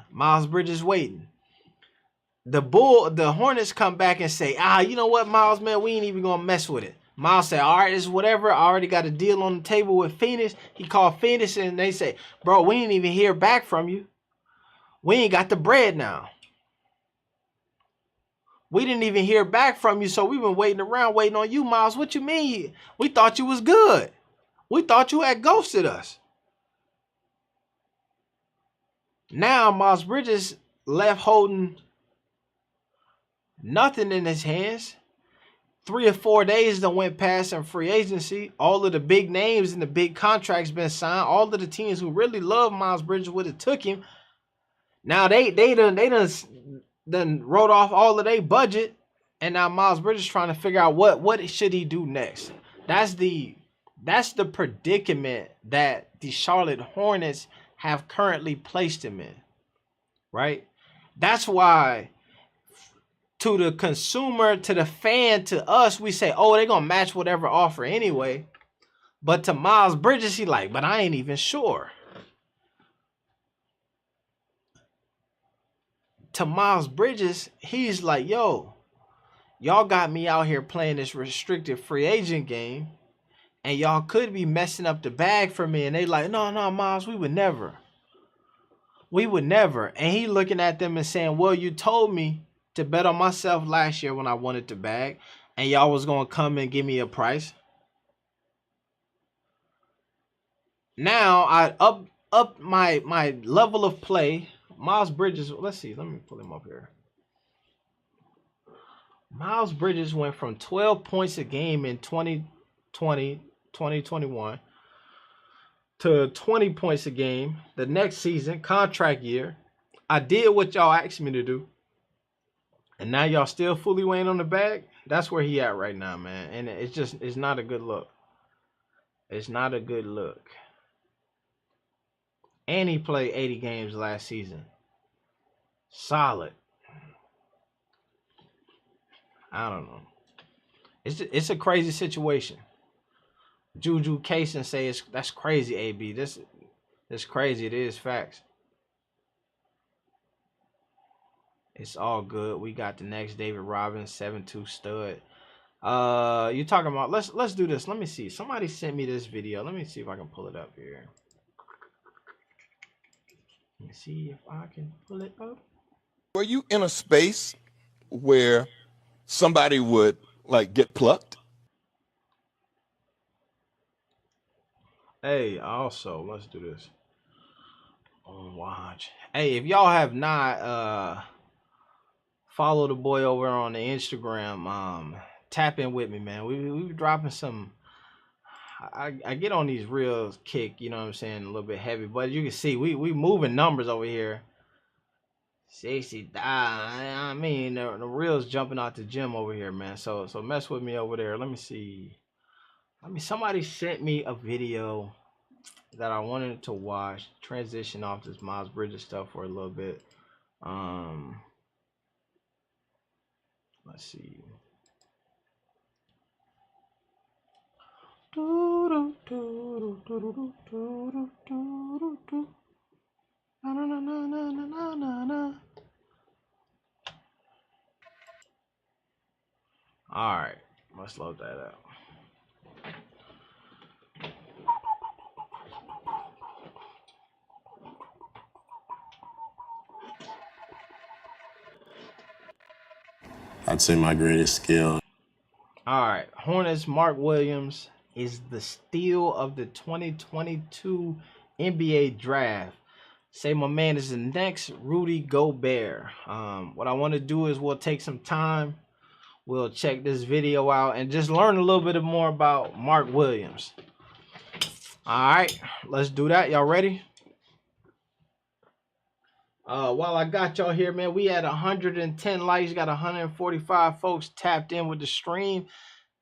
The Hornets come back and say, you know what, Miles, man, we ain't even going to mess with it. Miles said, all right, it's whatever. I already got a deal on the table with Phoenix. He called Phoenix and they say, bro, we ain't even hear back from you. We ain't got the bread now. We didn't even hear back from you, so we've been waiting around, waiting on you, Miles. What you mean? We thought you was good. We thought you had ghosted us. Now, Miles Bridges left holding nothing in his hands. 3 or 4 days that went past in free agency. All of the big names and the big contracts been signed. All of the teams who really love Miles Bridges would have took him. Now they done wrote off all of their budget, and now Miles Bridges trying to figure out what should he do next. That's the predicament that the Charlotte Hornets have currently placed him in. Right? That's why, to the consumer, to the fan, to us, we say, oh, they're going to match whatever offer anyway. But to Miles Bridges, he like, but I ain't even sure. To Miles Bridges, he's like, yo, y'all got me out here playing this restricted free agent game, and y'all could be messing up the bag for me. And they like, no, Miles, we would never. And he looking at them and saying, well, you told me to bet on myself last year when I wanted the bag, and y'all was going to come and give me a price. Now I up my level of play. Miles Bridges, let's see, let me pull him up here. Miles Bridges went from 12 points a game in 2021 to 20 points a game the next season, contract year. I did what y'all asked me to do. And now y'all still fully weighing on the bag? That's where he at right now, man. And it's not a good look. It's not a good look. And he played 80 games last season. Solid. I don't know. It's a crazy situation. Juju Kaysen say that's crazy, AB. This crazy. It is facts. It's all good. We got the next David Robins 7-2 stud. You talking about? Let's do this. Let me see. Somebody sent me this video. Let me see if I can pull it up here. Let me see if I can pull it up. Were you in a space where somebody would like get plucked? Hey, also, let's do this. Watch. Hey, if y'all have not follow the boy over on the Instagram, tap in with me, man. We dropping some. I get on these reels kick, you know what I'm saying, a little bit heavy, but you can see we moving numbers over here. 60. I mean, the reels jumping out the gym over here, man. So mess with me over there. Let me see. Somebody sent me a video that I wanted to watch. Transition off this Miles Bridges stuff for a little bit. Let's see. All right, let's load that up. I'd say my greatest skill. All right, Hornets Mark Williams is the steal of the 2022 NBA draft. Say my man is the next Rudy Gobert. What I want to do is we'll take some time. We'll check this video out and just learn a little bit more about Mark Williams. All right, let's do that. Y'all ready? While I got y'all here, man, we had 110 likes, got 145 folks tapped in with the stream.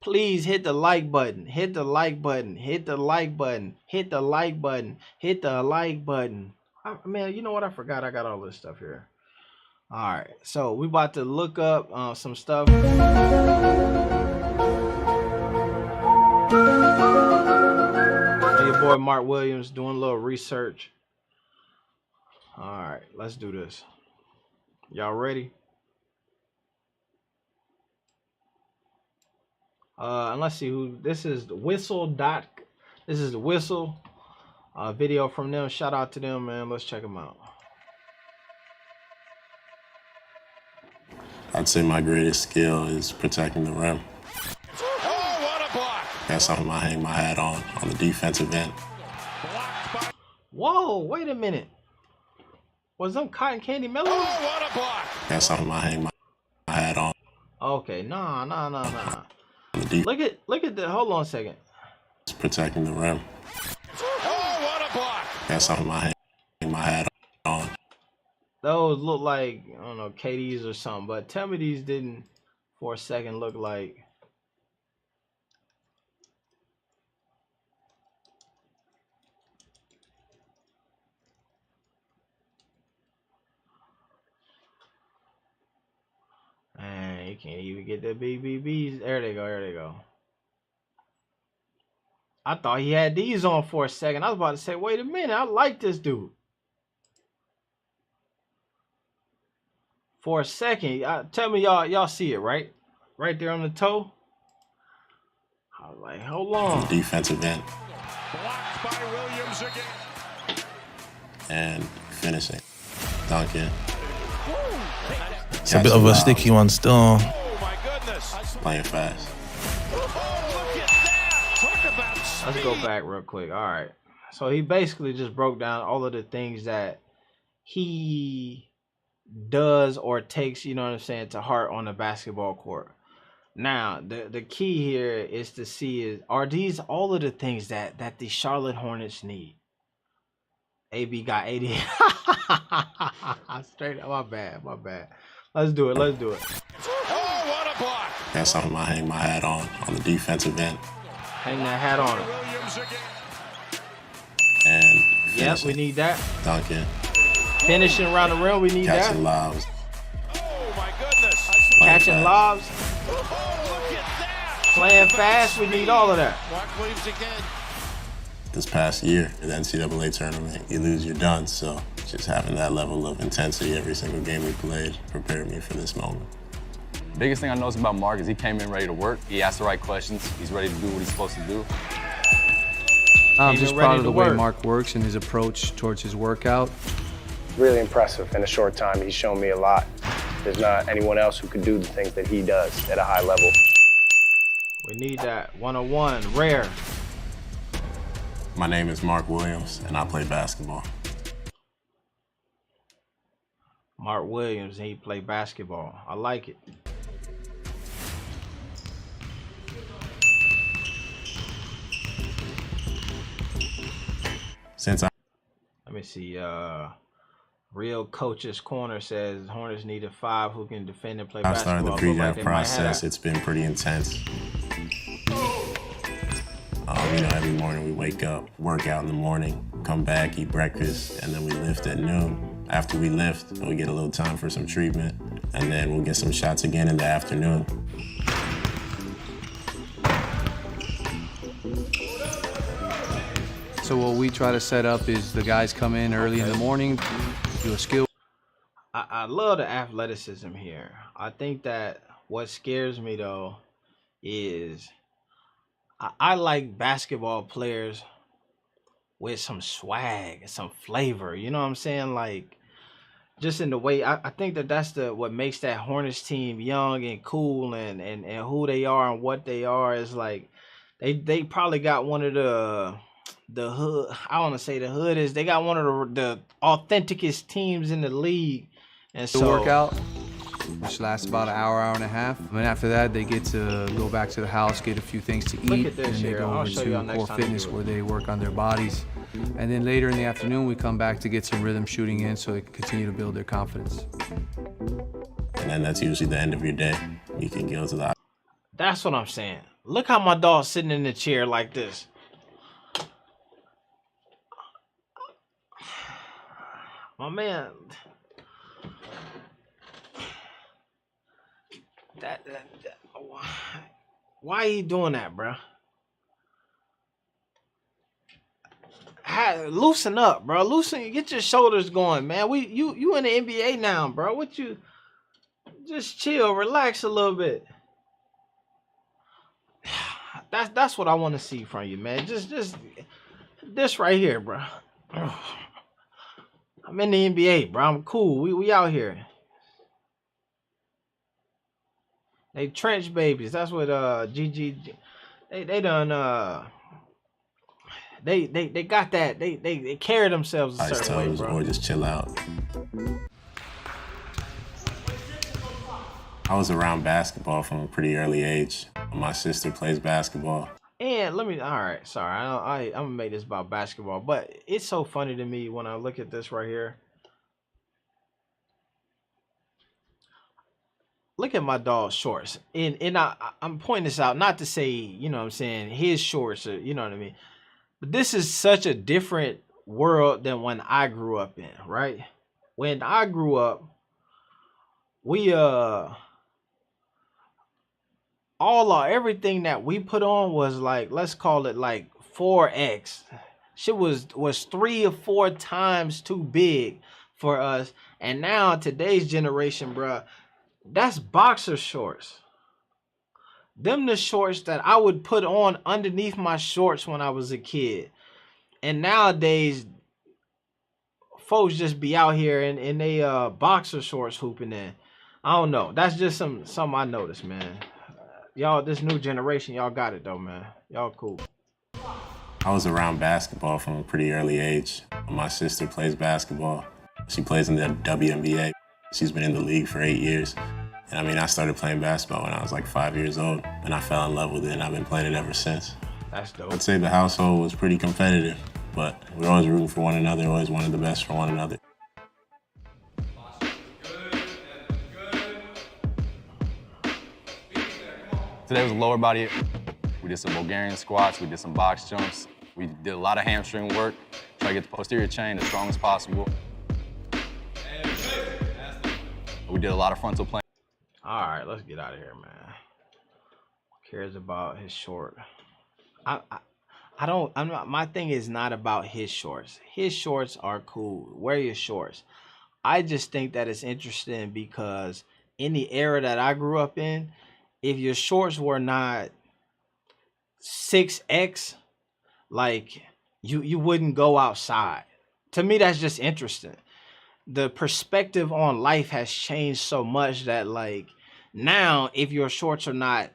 Please hit the like button, hit the like button, hit the like button, hit the like button, hit the like button. Man, you know what? I forgot I got all this stuff here. All right, so we about to look up some stuff. Your boy Mark Williams doing a little research. All right, let's do this. Y'all ready? And let's see who this is. The Whistle dot. This is the Whistle video from them. Shout out to them, man. Let's check them out. I'd say my greatest skill is protecting the rim. Oh, what a block! That's something I hang my hat on the defensive end. Whoa, wait a minute. Was them cotton candy mellows? Oh, what a block! That's something I hang my hat on. Okay, nah. Look at the. Hold on a second. It's protecting the rim. Oh, what a block! That's something I hang my hat on. Those look like, I don't know, KDs or something, but tell me these didn't for a second look like. Man, you can't even get the BBBs. There they go. I thought he had these on for a second. I was about to say, wait a minute, I like this dude. For a second, tell me y'all see it, right? Right there on the toe. I was like, hold on. Defensive end. Blocked by Williams again. And finishing. Dunking. It's a bit of a sticky one still. Oh my goodness. Playing fast. Oh, look at that. Talk about speed. Let's go back real quick. All right. So he basically just broke down all of the things that he does or takes, you know what I'm saying, to heart on the basketball court. Now, the key here is to see are these all of the things that the Charlotte Hornets need? AB got 80. Straight up, my bad. Let's do it. Oh, what a block. That's something I hang my hat on the defensive end. Hang that hat on him. Williams again. And Yep, finishing. we need that. Dunking. Finishing around the rim, we need Catching that. lobs. Oh my goodness. Catching lobs. Oh, look at that. Playing fast, we need all of that. Mark Williams again. This past year, the NCAA tournament, you lose, you're done. So Just having that level of intensity every single game we played prepared me for this moment. Biggest thing I noticed about Mark is he came in ready to work. He asked the right questions. He's ready to do what he's supposed to do. I'm just proud of the way Mark works and his approach towards his workout. Really impressive. In a short time, he's shown me a lot. There's not anyone else who could do the things that he does at a high level. We need that 101, rare. My name is Mark Williams, and I play basketball. Mark Williams, he played basketball. I like it. Let me see. Real Coach's Corner says Hornets needed 5 who can defend and play basketball. I started the pre-draft process. It's been pretty intense. Every morning we wake up, work out in the morning, come back, eat breakfast, and then we lift at noon. After we lift, we get a little time for some treatment, and then we'll get some shots again in the afternoon. So what we try to set up is the guys come in early in the morning, do a skill. I love the athleticism here. I think that what scares me though is I like basketball players with some swag and some flavor. You know what I'm saying? Like, just in the way I think that's what makes that Hornets team young and cool and who they are and what they are is like they probably got one of the hood. I want to say the hood is they got one of the authenticest teams in the league. And so workout, which lasts about an hour, hour and a half. And after that, they get to go back to the house, get a few things to eat, and then they go over to Core Fitness where they work on their bodies. And then later in the afternoon, we come back to get some rhythm shooting in so they can continue to build their confidence. And then that's usually the end of your day. You can go to the... That's what I'm saying. Look how my dog's sitting in the chair like this. My man... Why are you doing that, bro? Loosen up, bro. Get your shoulders going, man. You in the NBA now, bro. What you? Just chill, relax a little bit. That's what I want to see from you, man. Just this right here, bro. I'm in the NBA, bro. I'm cool. We out here. They trench babies. That's what GG. They done they got that. They carry themselves a certain way, bro. Or just chill out. I was around basketball from a pretty early age. My sister plays basketball. And all right, sorry, I'm gonna make this about basketball, but it's so funny to me when I look at this right here. Look at my dog's shorts, and I'm pointing this out not to say, you know what I'm saying, his shorts, or, you know what I mean, but this is such a different world than when I grew up in, right? When I grew up, we everything that we put on was like, let's call it like 4X. Shit was 3 or 4 times too big for us, and now today's generation, bruh, that's boxer shorts. Them the shorts that I would put on underneath my shorts when I was a kid. And nowadays, folks just be out here in they boxer shorts hooping in. I don't know. That's just something I noticed, man. Y'all, this new generation, y'all got it though, man. Y'all cool. I was around basketball from a pretty early age. My sister plays basketball. She plays in the WNBA. She's been in the league for 8 years. And I mean, I started playing basketball when I was like 5 years old, and I fell in love with it, and I've been playing it ever since. That's dope. I'd say the household was pretty competitive, but we're always rooting for one another, always wanted the best for one another. Today was a lower body. We did some Bulgarian squats, we did some box jumps. We did a lot of hamstring work, try to get the posterior chain as strong as possible. We did a lot of frontal plank. All right, let's get out of here, man. Who cares about his short? I'm not, my thing is not about his shorts. His shorts are cool. Wear your shorts. I just think that it's interesting because in the era that I grew up in, if your shorts were not 6X, like you wouldn't go outside. To me, that's just interesting. The perspective on life has changed so much that like now if your shorts are not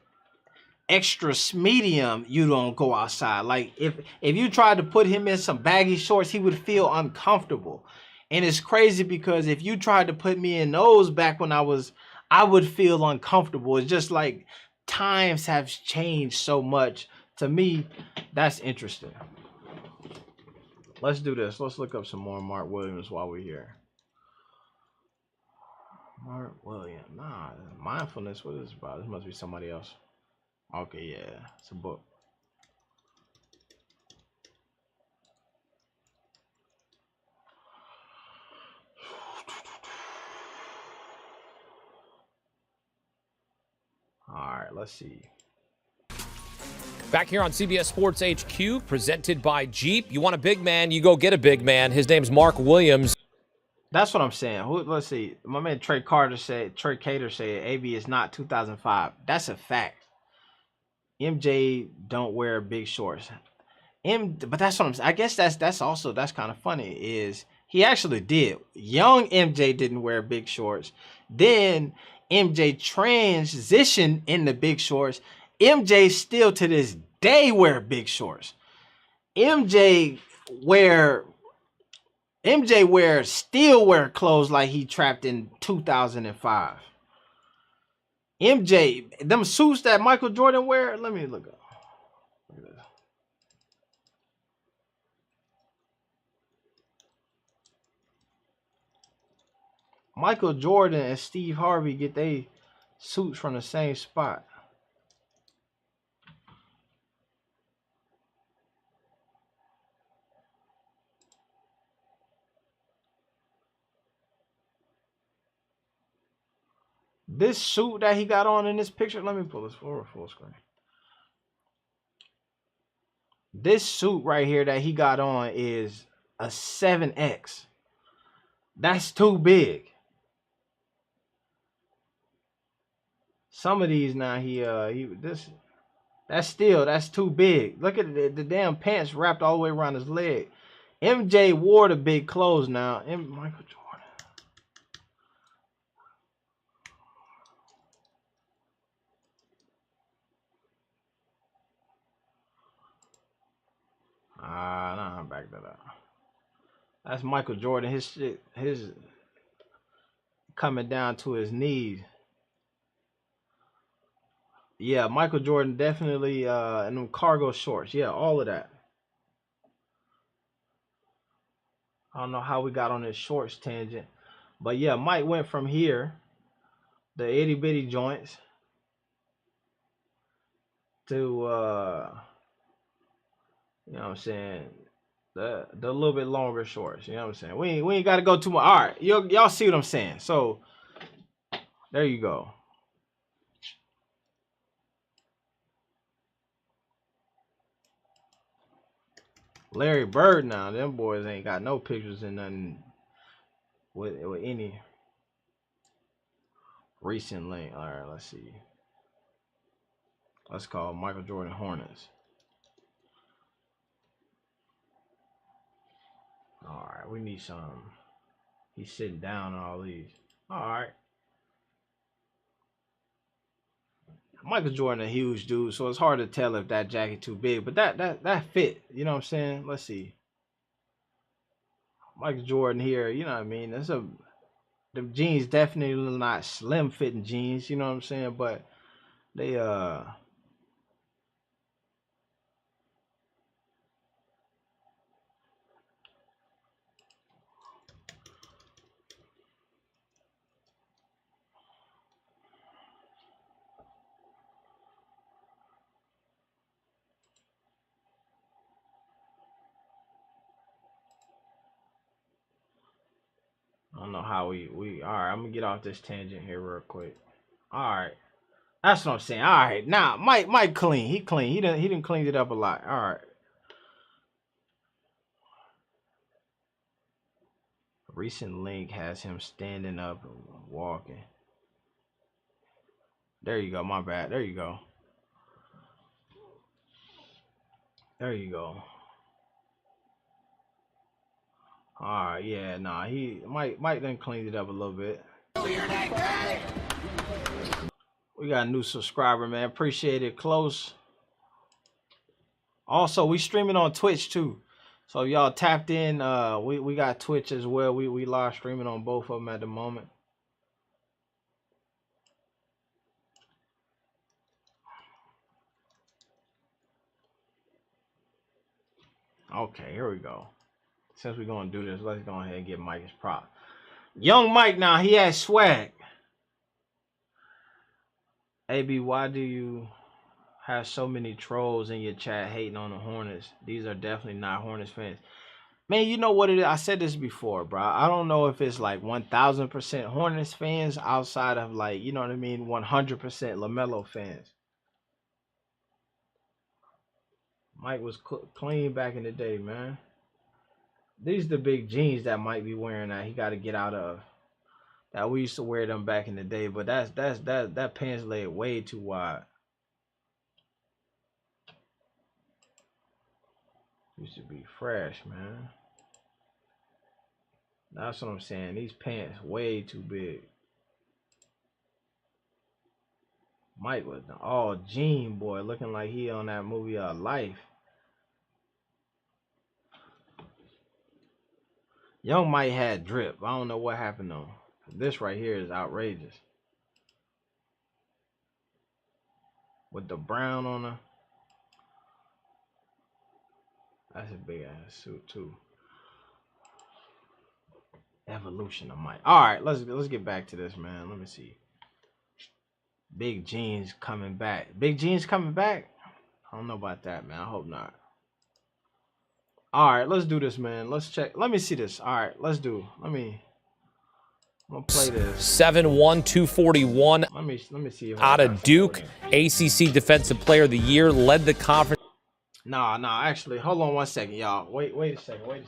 extra medium, you don't go outside. Like if you tried to put him in some baggy shorts, he would feel uncomfortable. And it's crazy because if you tried to put me in those back when I would feel uncomfortable. It's just like times have changed so much. To me, that's interesting. Let's do this. Let's look up some more Mark Williams while we're here. Mark Williams. Nah, mindfulness. What is this about? This must be somebody else. Okay, yeah. It's a book. All right, let's see. Back here on CBS Sports HQ, presented by Jeep. You want a big man, you go get a big man. His name's Mark Williams. That's what I'm saying. Let's see. My man Trey Cater said AB is not 2005. That's a fact. MJ don't wear big shorts. But that's what I'm saying. I guess that's kind of funny is he actually did. Young MJ didn't wear big shorts. Then MJ transitioned into big shorts. MJ still to this day wear big shorts. MJ still wear clothes like he trapped in 2005. MJ, them suits that Michael Jordan wear, let me look up. Look at this. Michael Jordan and Steve Harvey get they suits from the same spot. This suit that he got on in this picture, let me pull this forward full screen. This suit right here that he got on is a 7X. That's too big. Some of these now that's too big. Look at the damn pants wrapped all the way around his leg. MJ wore the big clothes now. Michael Jordan. Nah, I'm back that up. That's Michael Jordan. His coming down to his knees. Yeah, Michael Jordan definitely in them cargo shorts. Yeah, all of that. I don't know how we got on this shorts tangent. But yeah, Mike went from here, the itty bitty joints, to you know what I'm saying, the little bit longer shorts. You know what I'm saying? We ain't gotta go too much. All right, y'all see what I'm saying. So there you go. Larry Bird now, them boys ain't got no pictures in nothing with any recent link. All right, let's see. Let's call Michael Jordan Hornets. All right, we need some. He's sitting down on all these. All right. Michael Jordan a huge dude, so it's hard to tell if that jacket too big, but that fit. You know what I'm saying? Let's see. Michael Jordan here, you know what I mean? The jeans definitely not slim fitting jeans, you know what I'm saying? But they I don't know how we all right, I'm gonna get off this tangent here real quick. All right. That's what I'm saying. All right. Now, Mike clean. He clean. He didn't clean it up a lot. All right. Recent link has him standing up and walking. There you go. My bad. There you go. There you go. All right, yeah, nah, he Mike done cleaned it up a little bit. We got a new subscriber, man. Appreciate it. Close. Also, we streaming on Twitch too. So y'all tapped in. We got Twitch as well. We live streaming on both of them at the moment. Okay, here we go. Since we're gonna do this, let's go ahead and give Mike his prop. Young Mike now, he has swag. AB, why do you have so many trolls in your chat hating on the Hornets? These are definitely not Hornets fans. Man, you know what it is? I said this before, bro. I don't know if it's like 1000% Hornets fans outside of like, you know what I mean, 100% LaMelo fans. Mike was clean back in the day, man. These are the big jeans that Mike be wearing that he got to get out of. That we used to wear them back in the day, but that pants leg way too wide. Used to be fresh, man. That's what I'm saying. These pants way too big. Mike was the all jean boy, looking like he on that movie Life. Young Mike had drip. I don't know what happened though. This right here is outrageous. With the brown on her. That's a big ass suit too. Evolution of Mike. All right, let's get back to this, man. Let me see. Big jeans coming back. Big jeans coming back? I don't know about that, man. I hope not. All right, let's do this, man. Let's check. Let me see this. All right, let's do. I'm gonna play this. 7'1", 241. Let me see. Out of Duke, ACC Defensive Player of the Year, led the conference. Nah. Actually, hold on one second, y'all. Wait a second.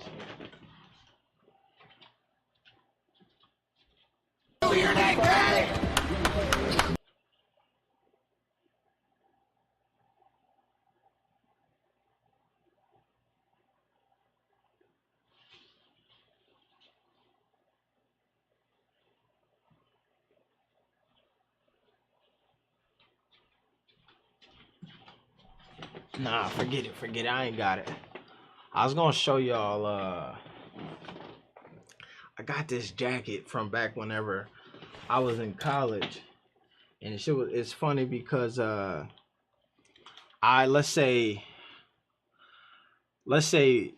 Nah, forget it. I ain't got it. I was gonna show y'all. I got this jacket from back whenever I was in college, and it's funny because let's say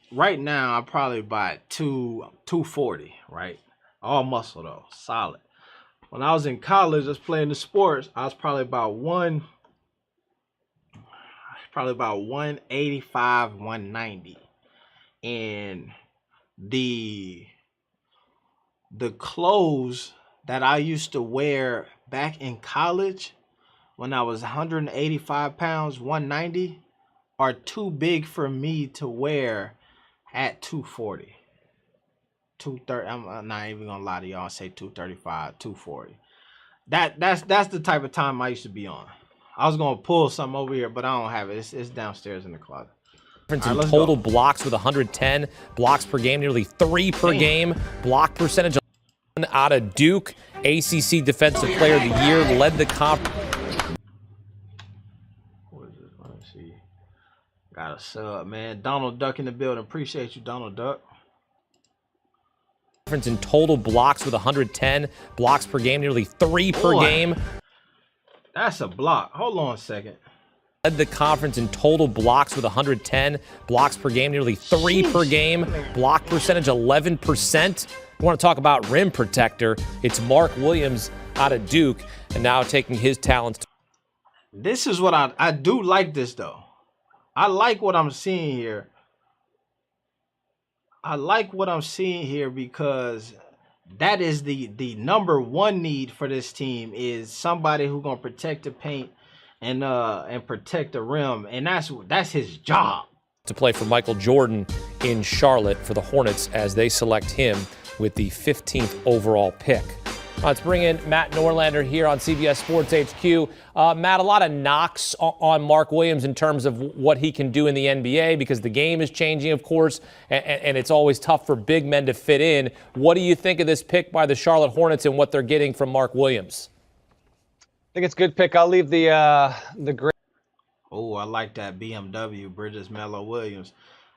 right now I probably buy 240, right? All muscle though, solid. When I was in college, just playing the sports, I was probably about 185, 190. And the clothes that I used to wear back in college when I was 185 pounds, 190, are too big for me to wear at 240. 230. I'm not even gonna lie to y'all, say 235, 240. That's the type of time I used to be on. I was gonna pull something over here, but I don't have it. It's downstairs in the closet. In total blocks with 110 blocks per game, nearly 3 per game. Block percentage out of Duke, ACC Defensive Player of the Year, led the conference. What is this? Let me see. Got a sub, man. Donald Duck in the building. Appreciate you, Donald Duck. In total blocks with 110 blocks per game, nearly 3 per game. That's a block. Hold on a second. Led the conference in total blocks with 110 blocks per game, nearly 3 per game. Block percentage 11%. We want to talk about rim protector. It's Mark Williams out of Duke, and now taking his talents. This is what I do like this though. I like what I'm seeing here. I like what I'm seeing here because that is the number one need for this team is somebody who's gonna protect the paint and protect the rim, and that's his job. To play for Michael Jordan in Charlotte for the Hornets as they select him with the 15th overall pick. Let's bring in Matt Norlander here on CBS Sports HQ. Matt, a lot of knocks on Mark Williams in terms of what he can do in the NBA because the game is changing, of course, and it's always tough for big men to fit in. What do you think of this pick by the Charlotte Hornets and what they're getting from Mark Williams? I think it's a good pick. I'll leave the great. Oh, I like that BMW, Bridges Mello Williams.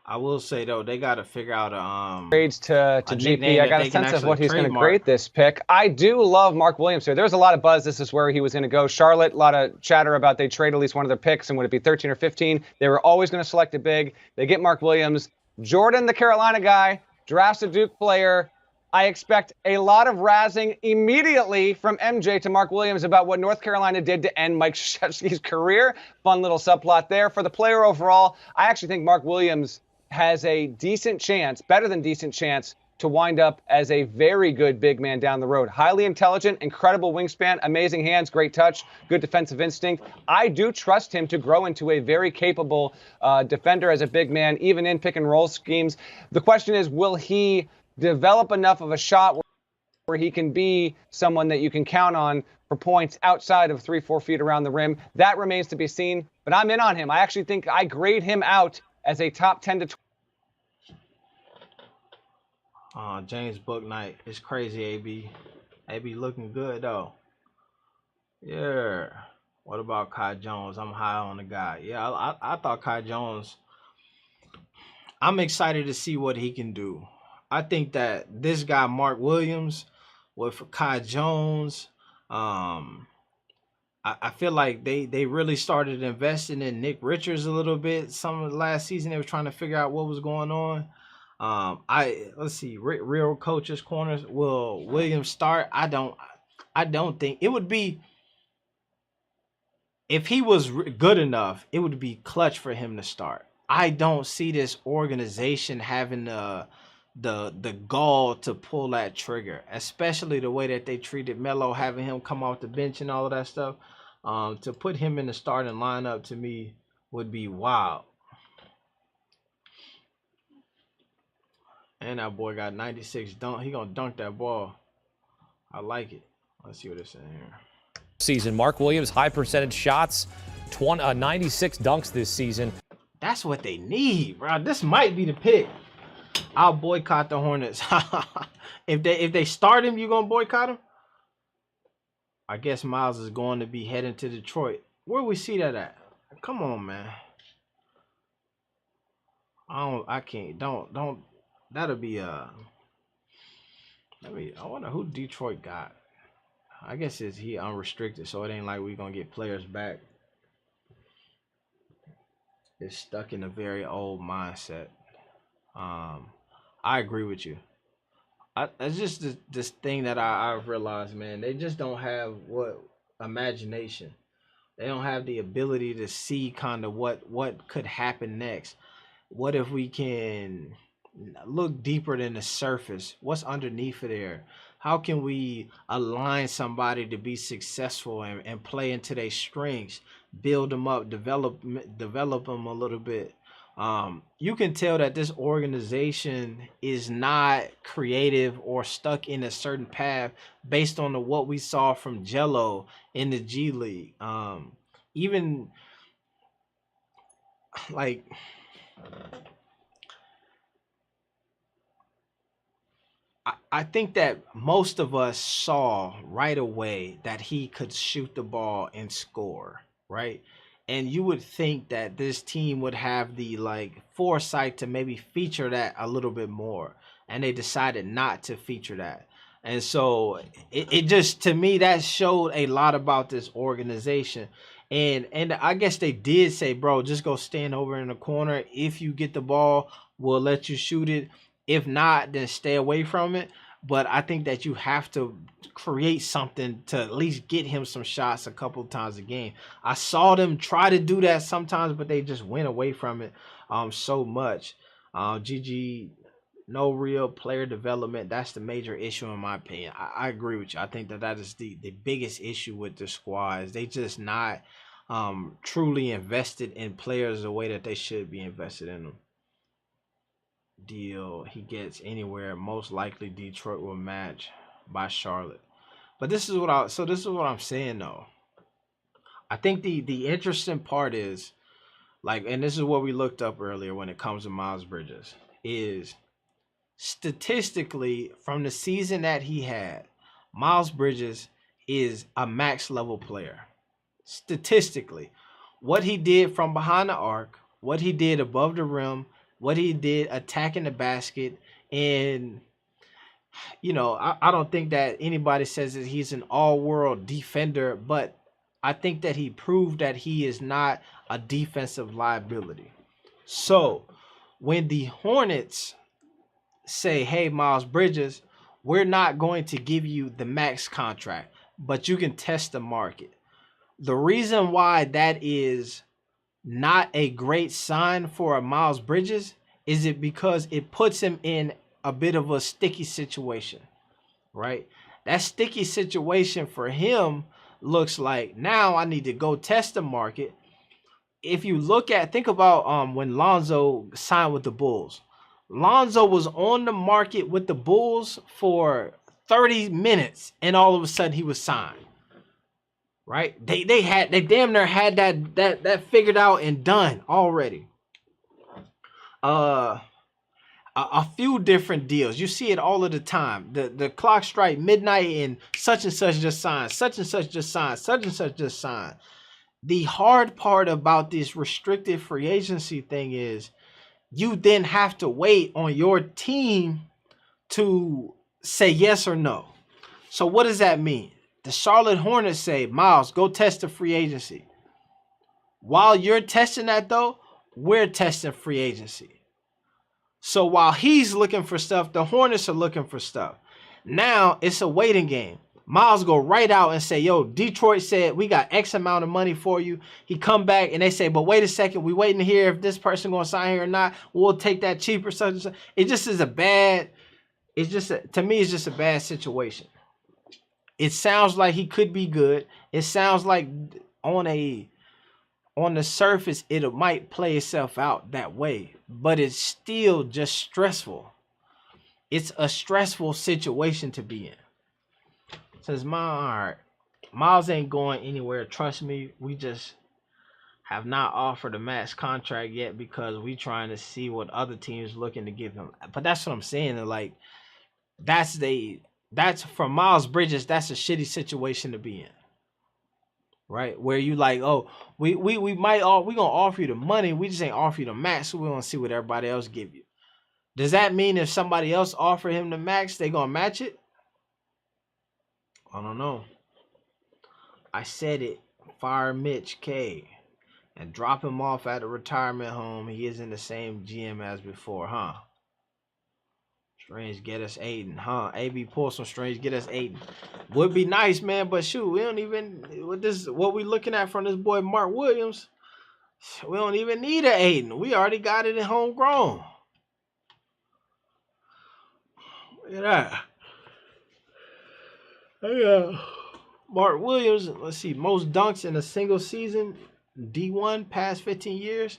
I will say though, they got to figure out grades to GP. I got a sense of what he's going to grade this pick. I do love Mark Williams here. There's a lot of buzz. This is where he was going to go. Charlotte, a lot of chatter about they trade at least one of their picks, and would it be 13 or 15? They were always going to select a big. They get Mark Williams. Jordan, the Carolina guy, drafts a Duke player. I expect a lot of razzing immediately from MJ to Mark Williams about what North Carolina did to end Mike Krzyzewski's career. Fun little subplot there. For the player overall, I actually think Mark Williams has a decent chance, better than decent chance, to wind up as a very good big man down the road. Highly intelligent, incredible wingspan, amazing hands, great touch, good defensive instinct. I do trust him to grow into a very capable defender as a big man, even in pick and roll schemes. The question is, will he develop enough of a shot where he can be someone that you can count on for points outside of 3-4 feet around the rim? That remains to be seen, but I'm in on him. I actually think I grade him out as a top 10 to 20. James Booknight. It's crazy, AB. AB looking good, though. Yeah. What about Kai Jones? I'm high on the guy. Yeah, I thought Kai Jones, I'm excited to see what he can do. I think that this guy, Mark Williams, with Kai Jones, I feel like they really started investing in Nick Richards a little bit. Some of the last season, they were trying to figure out what was going on. Let's see, real coaches corners. Will Williams start? I don't think it would be. If he was good enough, it would be clutch for him to start. I don't see this organization having the gall to pull that trigger, especially the way that they treated Melo, having him come off the bench and all of that stuff. To put him in the starting lineup to me would be wild. And that boy got 96 dunk. He gonna dunk that ball. I like it. Let's see what it's in here. Season, Mark Williams, high percentage shots, 96 dunks this season. That's what they need, bro. This might be the pick. I'll boycott the Hornets. If they start him, you gonna boycott him? I guess Miles is going to be heading to Detroit. Where we see that at? Come on, man. I can't. Don't. That'll be I wonder who Detroit got. I guess he unrestricted, so it ain't like we gonna get players back. It's stuck in a very old mindset. I agree with you. It's just this thing that I've realized, man. They just don't have imagination. They don't have the ability to see kind of what could happen next. What if we can look deeper than the surface? What's underneath of there? How can we align somebody to be successful and play into their strengths, build them up, develop them a little bit? You can tell that this organization is not creative or stuck in a certain path based on what we saw from Jello in the G League. Even like I think that most of us saw right away that he could shoot the ball and score, right? And you would think that this team would have the foresight to maybe feature that a little bit more. And they decided not to feature that. And so it just, to me, that showed a lot about this organization. And I guess they did say, bro, just go stand over in the corner. If you get the ball, we'll let you shoot it. If not, then stay away from it. But I think that you have to create something to at least get him some shots a couple of times a game. I saw them try to do that sometimes, but they just went away from it so much. GG, no real player development. That's the major issue in my opinion. I agree with you. I think that is the biggest issue with the squad. Is they just not truly invested in players the way that they should be invested in them. deal he gets anywhere, most likely Detroit will match by Charlotte. But this is what I'm saying though. I think the interesting part is like, and this is what we looked up earlier when it comes to Miles Bridges, is statistically from the season that he had, Miles Bridges is a max level player. Statistically, what he did from behind the arc, what he did above the rim, what he did attacking the basket, and I don't think that anybody says that he's an all-world defender, but I think that he proved that he is not a defensive liability. So when the Hornets say, hey, Miles Bridges, we're not going to give you the max contract, but you can test the market. The reason why that is not a great sign for a Miles Bridges is it because it puts him in a bit of a sticky situation, right? That sticky situation for him looks like now I need to go test the market. If you think about when Lonzo signed with the Bulls. Lonzo was on the market with the Bulls for 30 minutes and all of a sudden he was signed. Right? They damn near had that figured out and done already. A few different deals. You see it all of the time. The clock strike midnight and such just signed, such and such just signed, such and such just signed. The hard part about this restricted free agency thing is you then have to wait on your team to say yes or no. So what does that mean? The Charlotte Hornets say, Miles, go test the free agency. While you're testing that though, we're testing free agency. So while he's looking for stuff, the Hornets are looking for stuff. Now it's a waiting game. Miles go right out and say, yo, Detroit said we got X amount of money for you. He come back and they say, but wait a second, we waiting to hear if this person gonna sign here or not. We'll take that cheaper. Such. It just is a bad, to me, it's just a bad situation. It sounds like he could be good. It sounds like on the surface, it might play itself out that way, but it's still just stressful. It's a stressful situation to be in. Says Miles ain't going anywhere. Trust me, we just have not offered a max contract yet because we trying to see what other teams looking to give him. But that's what I'm saying. Like that's for Miles Bridges, that's a shitty situation to be in. Right? Where you like, oh, we gonna offer you the money, we just ain't offer you the max, so we gonna see what everybody else give you. Does that mean if somebody else offer him the max, they gonna match it? I don't know. I said it. Fire Mitch K and drop him off at a retirement home. He isn't the same GM as before, huh? Strange, get us Aiden, huh? AB pull some Strange, get us Aiden. Would be nice, man, but shoot, we don't even what we looking at from this boy Mark Williams. We don't even need an Aiden. We already got it in homegrown. Look at that. Yeah. Mark Williams, let's see, most dunks in a single season, D1 past 15 years.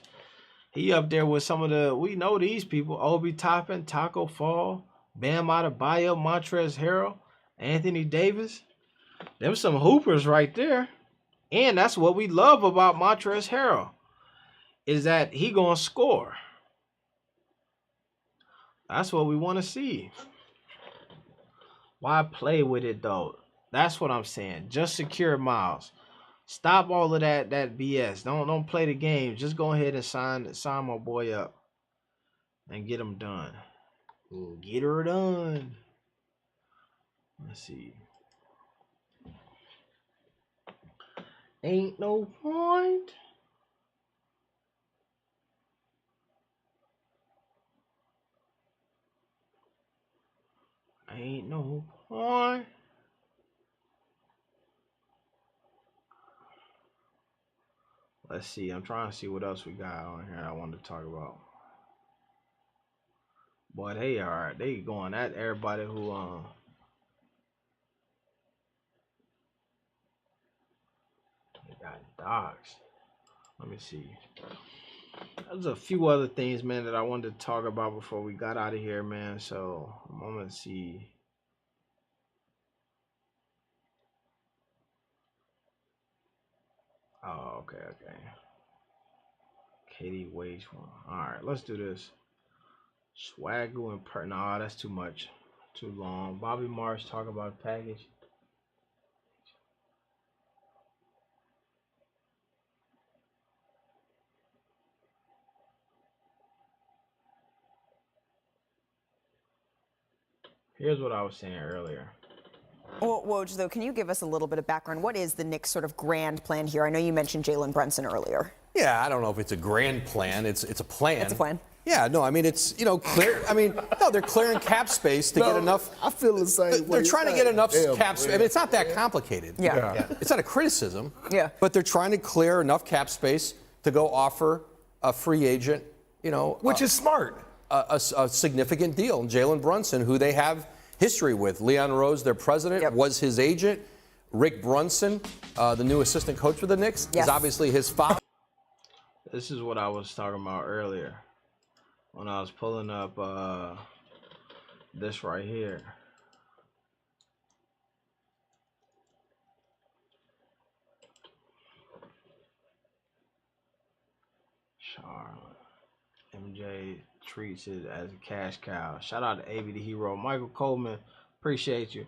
He up there with some of we know these people, Obi Toppin, Taco Fall, Bam Adebayo, Montrezl Harrell, Anthony Davis. Them some hoopers right there. And that's what we love about Montrezl Harrell, is that he gonna score. That's what we want to see. Why play with it though? That's what I'm saying. Just secure Miles. Stop all of that BS. Don't play the game. Just go ahead and sign my boy up and get him done. Get her done. Let's see. Ain't no point. Ain't no point. Let's see. I'm trying to see what else we got on here I wanted to talk about. Boy, they are. They going at everybody who they got dogs. Let me see. There's a few other things, man, that I wanted to talk about before we got out of here, man. So I'm gonna see. Oh, okay. Katie Wage one. All right, let's do this. Swagoo and nah, that's too much. Too long. Bobby Marsh talk about package. Here's what I was saying earlier. Well, Woj, though, can you give us a little bit of background? What is the Knicks' sort of grand plan here? I know you mentioned Jalen Brunson earlier. Yeah, I don't know if it's a grand plan. It's a plan. It's a plan. Yeah, no, I mean, it's, clear. I mean, no, they're clearing cap space to get enough. I feel the same way. They're trying to get enough cap space. I mean, it's not that complicated. Yeah. It's not a criticism. Yeah. But they're trying to clear enough cap space to go offer a free agent, which is smart. A significant deal. Jalen Brunson, who they have history with. Leon Rose, their president, was his agent. Rick Brunson, the new assistant coach for the Knicks, is obviously his father. This is what I was talking about earlier when I was pulling up this right here. Charlotte. MJ treats it as a cash cow. Shout out to AB the Hero. Michael Coleman, appreciate you.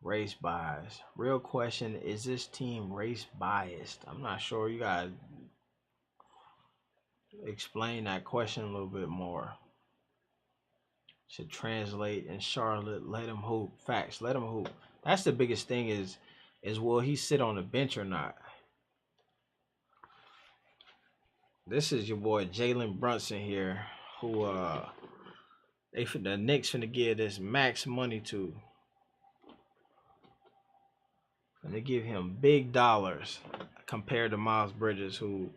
Race bias. Real question, is this team race biased? I'm not sure. You gotta explain that question a little bit more. Should translate in Charlotte, let him hoop. Facts, let him hoop. That's the biggest thing is will he sit on the bench or not? This is your boy Jalen Brunson here, who the Knicks finna give this max money to. And they give him big dollars compared to Miles Bridges, who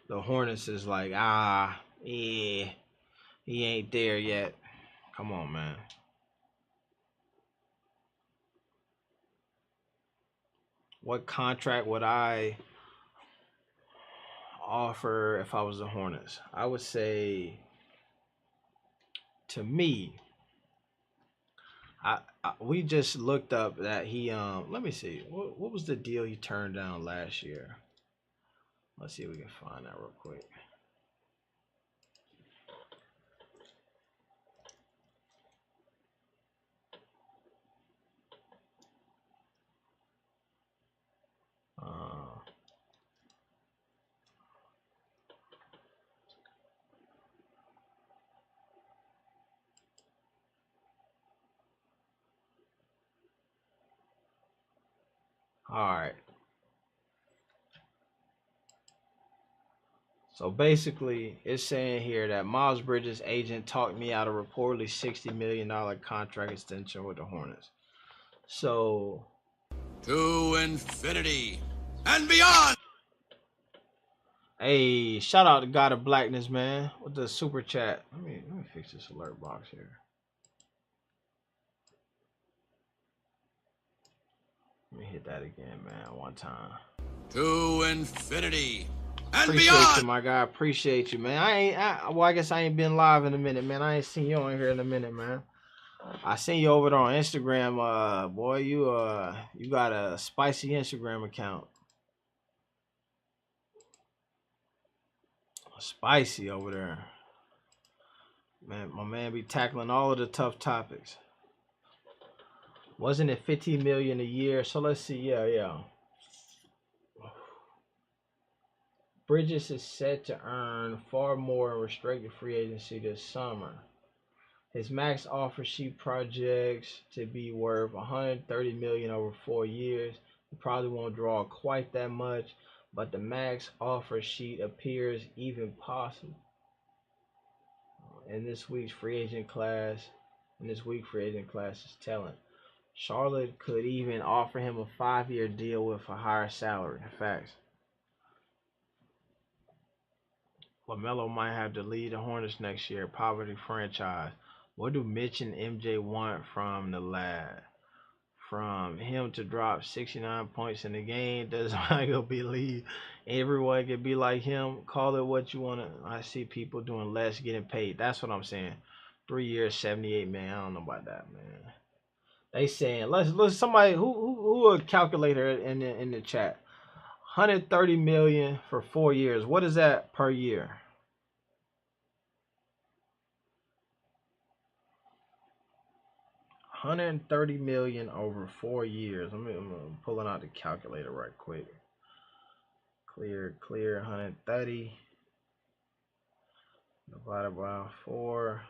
the Hornets is like, yeah, he ain't there yet. Come on, man. What contract would I offer if I was the Hornets? I would say, to me, we just looked up that he let me see, what was the deal he turned down last year? Let's see if we can find that real quick. All right. So basically, it's saying here that Miles Bridges' agent talked me out of reportedly $60 million contract extension with the Hornets. So, to infinity and beyond. Hey, shout out to God of Blackness, man, with the super chat. Let me fix this alert box here. Let me hit that again, man, one time. To infinity and Appreciate beyond. you, my guy. Appreciate you, man. I guess I ain't been live in a minute, man. I ain't seen you on here in a minute, man. I seen you over there on Instagram, boy. You got a spicy Instagram account. Spicy over there, man. My man be tackling all of the tough topics. Wasn't it $15 million a year? So let's see. Yeah. Bridges is set to earn far more in restricted free agency this summer. His max offer sheet projects to be worth $130 million over 4 years. He probably won't draw quite that much, but the max offer sheet appears even possible. In this week's free agent class, free agent class is telling. Charlotte could even offer him a 5-year deal with a higher salary. Facts. LaMelo might have to lead the Hornets next year. Poverty franchise. What do Mitch and MJ want from the lad? from him to drop 69 points in the game. Does Michael believe everyone can be like him? Call it what you want to. I see people doing less, getting paid. That's what I'm saying. 3 years, 78 million. I don't know about that, man. They saying let's somebody who a calculator in the chat. 130 million for 4 years. What is that per year? $130 million over 4 years. I'm pulling out the calculator right quick. Clear 130 divided by 4.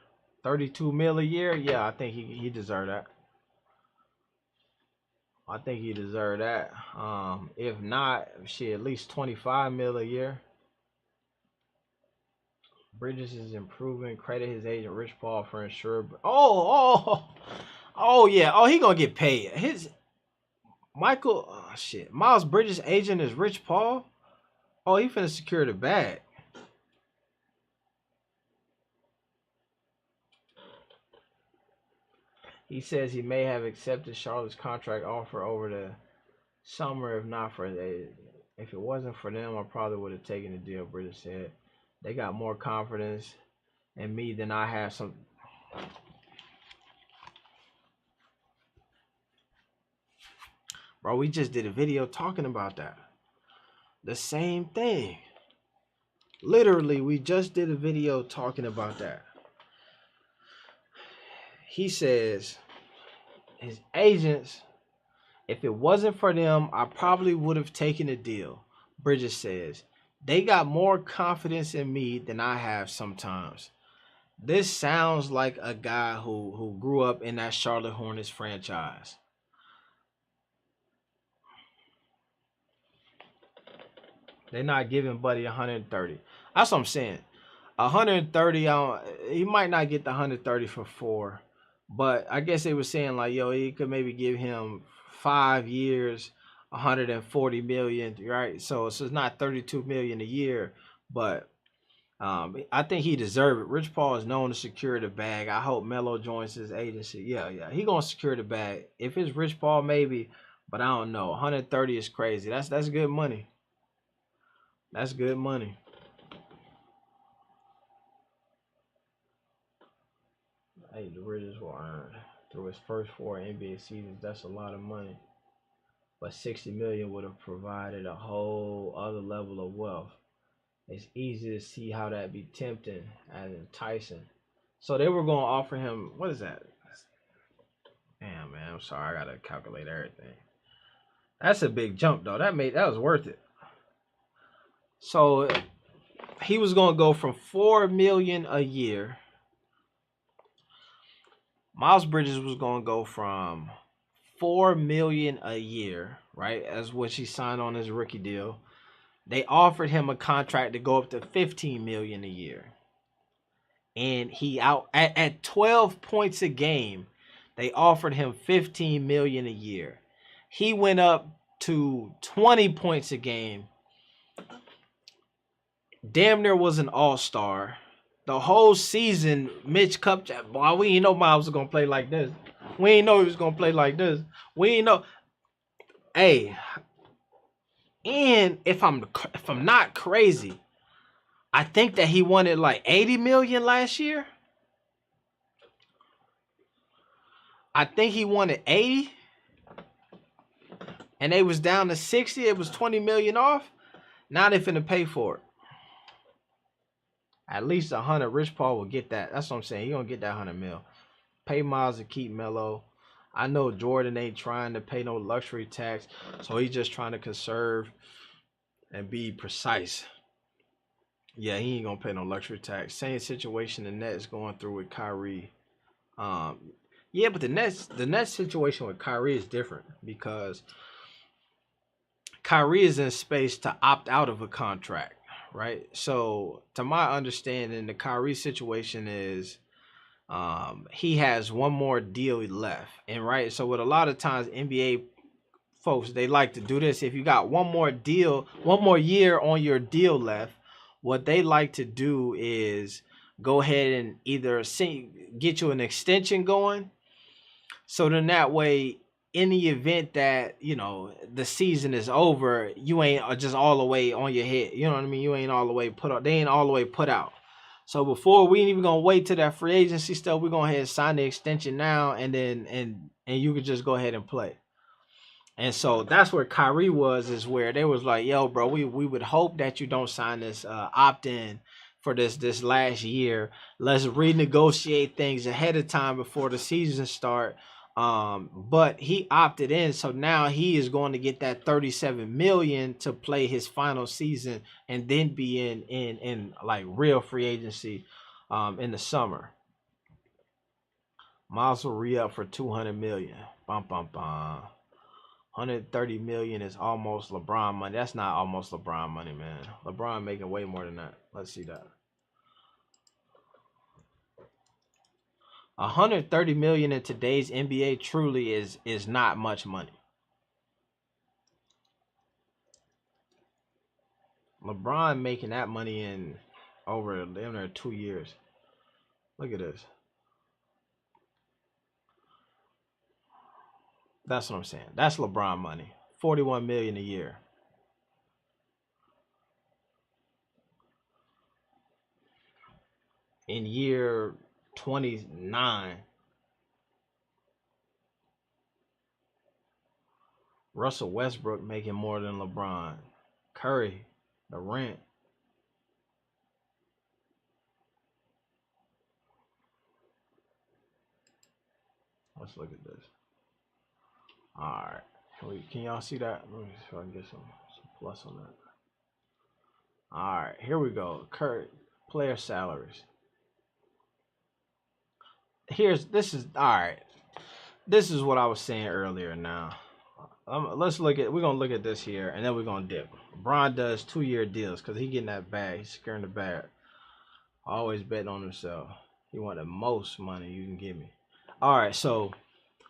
32 mil a year. Yeah, I think he deserved that. I think he deserved that. If not, shit, at least 25 mil a year. Bridges is improving. Credit his agent Rich Paul for insured. Oh yeah. Oh, he gonna get paid. His Miles Bridges' agent is Rich Paul. Oh, he finna secure the bag. He says he may have accepted Charlotte's contract offer over the summer, if it wasn't for them, I probably would have taken the deal. Bridges said they got more confidence in me than I have. Bro, we just did a video talking about that. The same thing. Literally, we just did a video talking about that. He says his agents, if it wasn't for them, I probably would have taken the deal. Bridges says they got more confidence in me than I have sometimes. This sounds like a guy who grew up in that Charlotte Hornets franchise. They're not giving Buddy 130. That's what I'm saying. 130, he might not get the 130 for 4. But I guess they were saying like, yo, he could maybe give him 5 years, 140 million, right? So it's not 32 million a year, but I think he deserved it. Rich Paul is known to secure the bag. I hope Melo joins his agency. Yeah, he gonna secure the bag. If it's Rich Paul, maybe, but I don't know. 130 is crazy. That's good money. That's good money. Hey, the Bridges will earn through his first 4 NBA seasons. That's a lot of money. But 60 million would have provided a whole other level of wealth. It's easy to see how that'd be tempting and enticing. So they were going to offer him, what is that? Damn, man, I'm sorry. I got to calculate everything. That's a big jump, though. That was worth it. So he was going to go from 4 million a year. Miles Bridges was going to go from 4 million a year, right? As what he signed on his rookie deal. They offered him a contract to go up to 15 million a year. And he out at 12 points a game, they offered him 15 million a year. He went up to 20 points a game. Damn near was an all-star. The whole season, Mitch Kupchak, boy, we didn't know Miles was going to play like this. We didn't know he was going to play like this. We didn't know. Hey, and if I'm not crazy, I think that he wanted like 80 million last year. I think he wanted 80. And they was down to 60. It was 20 million off. Now they finna pay for it. At least 100. Rich Paul will get that. That's what I'm saying. He gonna get that 100 mil. Pay Miles to keep Melo. I know Jordan ain't trying to pay no luxury tax, so he's just trying to conserve and be precise. Yeah, he ain't gonna pay no luxury tax. Same situation the Nets going through with Kyrie. Yeah, but the Nets situation with Kyrie is different because Kyrie is in space to opt out of a contract. Right, so to my understanding, the Kyrie situation is he has one more deal left, and right, so with a lot of times NBA folks, they like to do this. If you got one more year on your deal left, what they like to do is go ahead and either get you an extension going, so then that way in the event that, you know, the season is over, you ain't just all the way on your head. You know what I mean? You ain't all the way put out. They ain't all the way put out. So before we ain't even gonna wait till that free agency stuff, we're gonna go ahead and sign the extension now, and then and you could just go ahead and play. And so that's where Kyrie was, is where they was like, yo, bro, we would hope that you don't sign this opt-in for this last year. Let's renegotiate things ahead of time before the season start. But he opted in, so now he is going to get that $37 million to play his final season and then be in like real free agency in the summer. Miles will re-up for $200 million. Bum bum bum. $130 million is almost LeBron money. That's not almost LeBron money, man. LeBron making way more than that. Let's see that. $130 million in today's NBA truly is not much money. LeBron making that money in over 2 years. Look at this. That's what I'm saying. That's LeBron money. $41 million a year. In year 29, Russell Westbrook making more than LeBron. Curry, the rent. Let's look at this. All right. Can y'all see that? Let me see if I can get some plus on that. All right. Here we go. Curry, player salaries. This is all right. This is what I was saying earlier. Now, we're gonna look at this here, and then we're gonna dip. LeBron does 2-year deals because he getting that bag. He's securing the bag. Always betting on himself. He want the most money you can give me. All right, so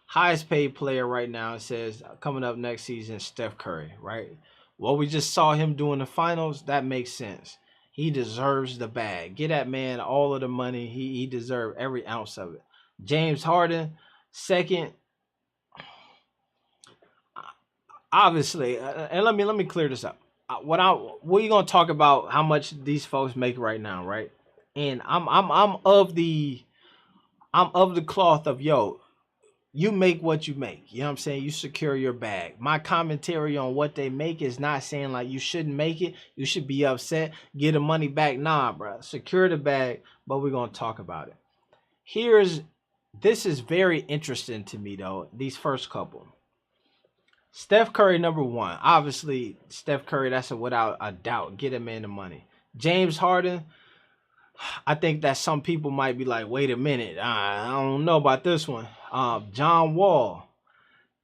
highest paid player right now, it says coming up next season, Steph Curry. Right, what we just saw him do in the finals, that makes sense. He deserves the bag. Get that man all of the money. He deserves every ounce of it. James Harden, second. Obviously, and let me clear this up. We're gonna talk about how much these folks make right now, right? And I'm of the cloth of, yo, you make what you make. You know what I'm saying? You secure your bag. My commentary on what they make is not saying like you shouldn't make it. You should be upset. Get the money back. Nah, bro. Secure the bag, but we're gonna talk about it. This is very interesting to me though. These first couple. Steph Curry, number one. Obviously, Steph Curry, that's without a doubt. Get him in the money. James Harden, I think that some people might be like, wait a minute. I don't know about this one. John Wall.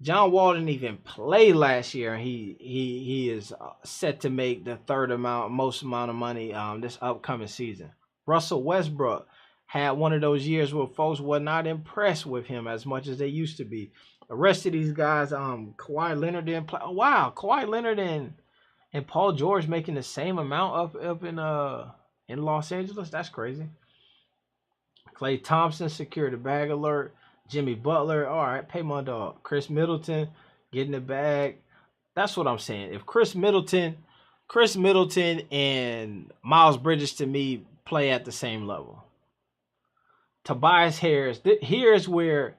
John Wall didn't even play last year. He is set to make the most amount of money this upcoming season. Russell Westbrook had one of those years where folks were not impressed with him as much as they used to be. The rest of these guys, Kawhi Leonard didn't play. Oh, wow, Kawhi Leonard and Paul George making the same amount up in Los Angeles. That's crazy. Klay Thompson secured the bag alert. Jimmy Butler, all right, pay my dog. Chris Middleton getting the bag. That's what I'm saying. If Chris Middleton and Miles Bridges to me play at the same level. Tobias Harris, here's where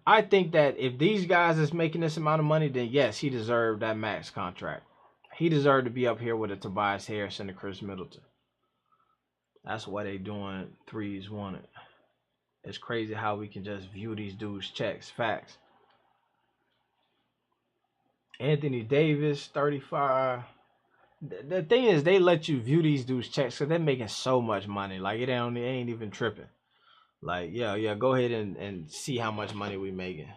I think that if these guys is making this amount of money, then yes, he deserved that max contract. He deserved to be up here with a Tobias Harris and a Chris Middleton. That's why they doing threes wanted. It's crazy how we can just view these dudes' checks. Facts. Anthony Davis, 35. The thing is, they let you view these dudes' checks because they're making so much money. Like, it ain't even tripping. Like, yeah, go ahead and see how much money we making.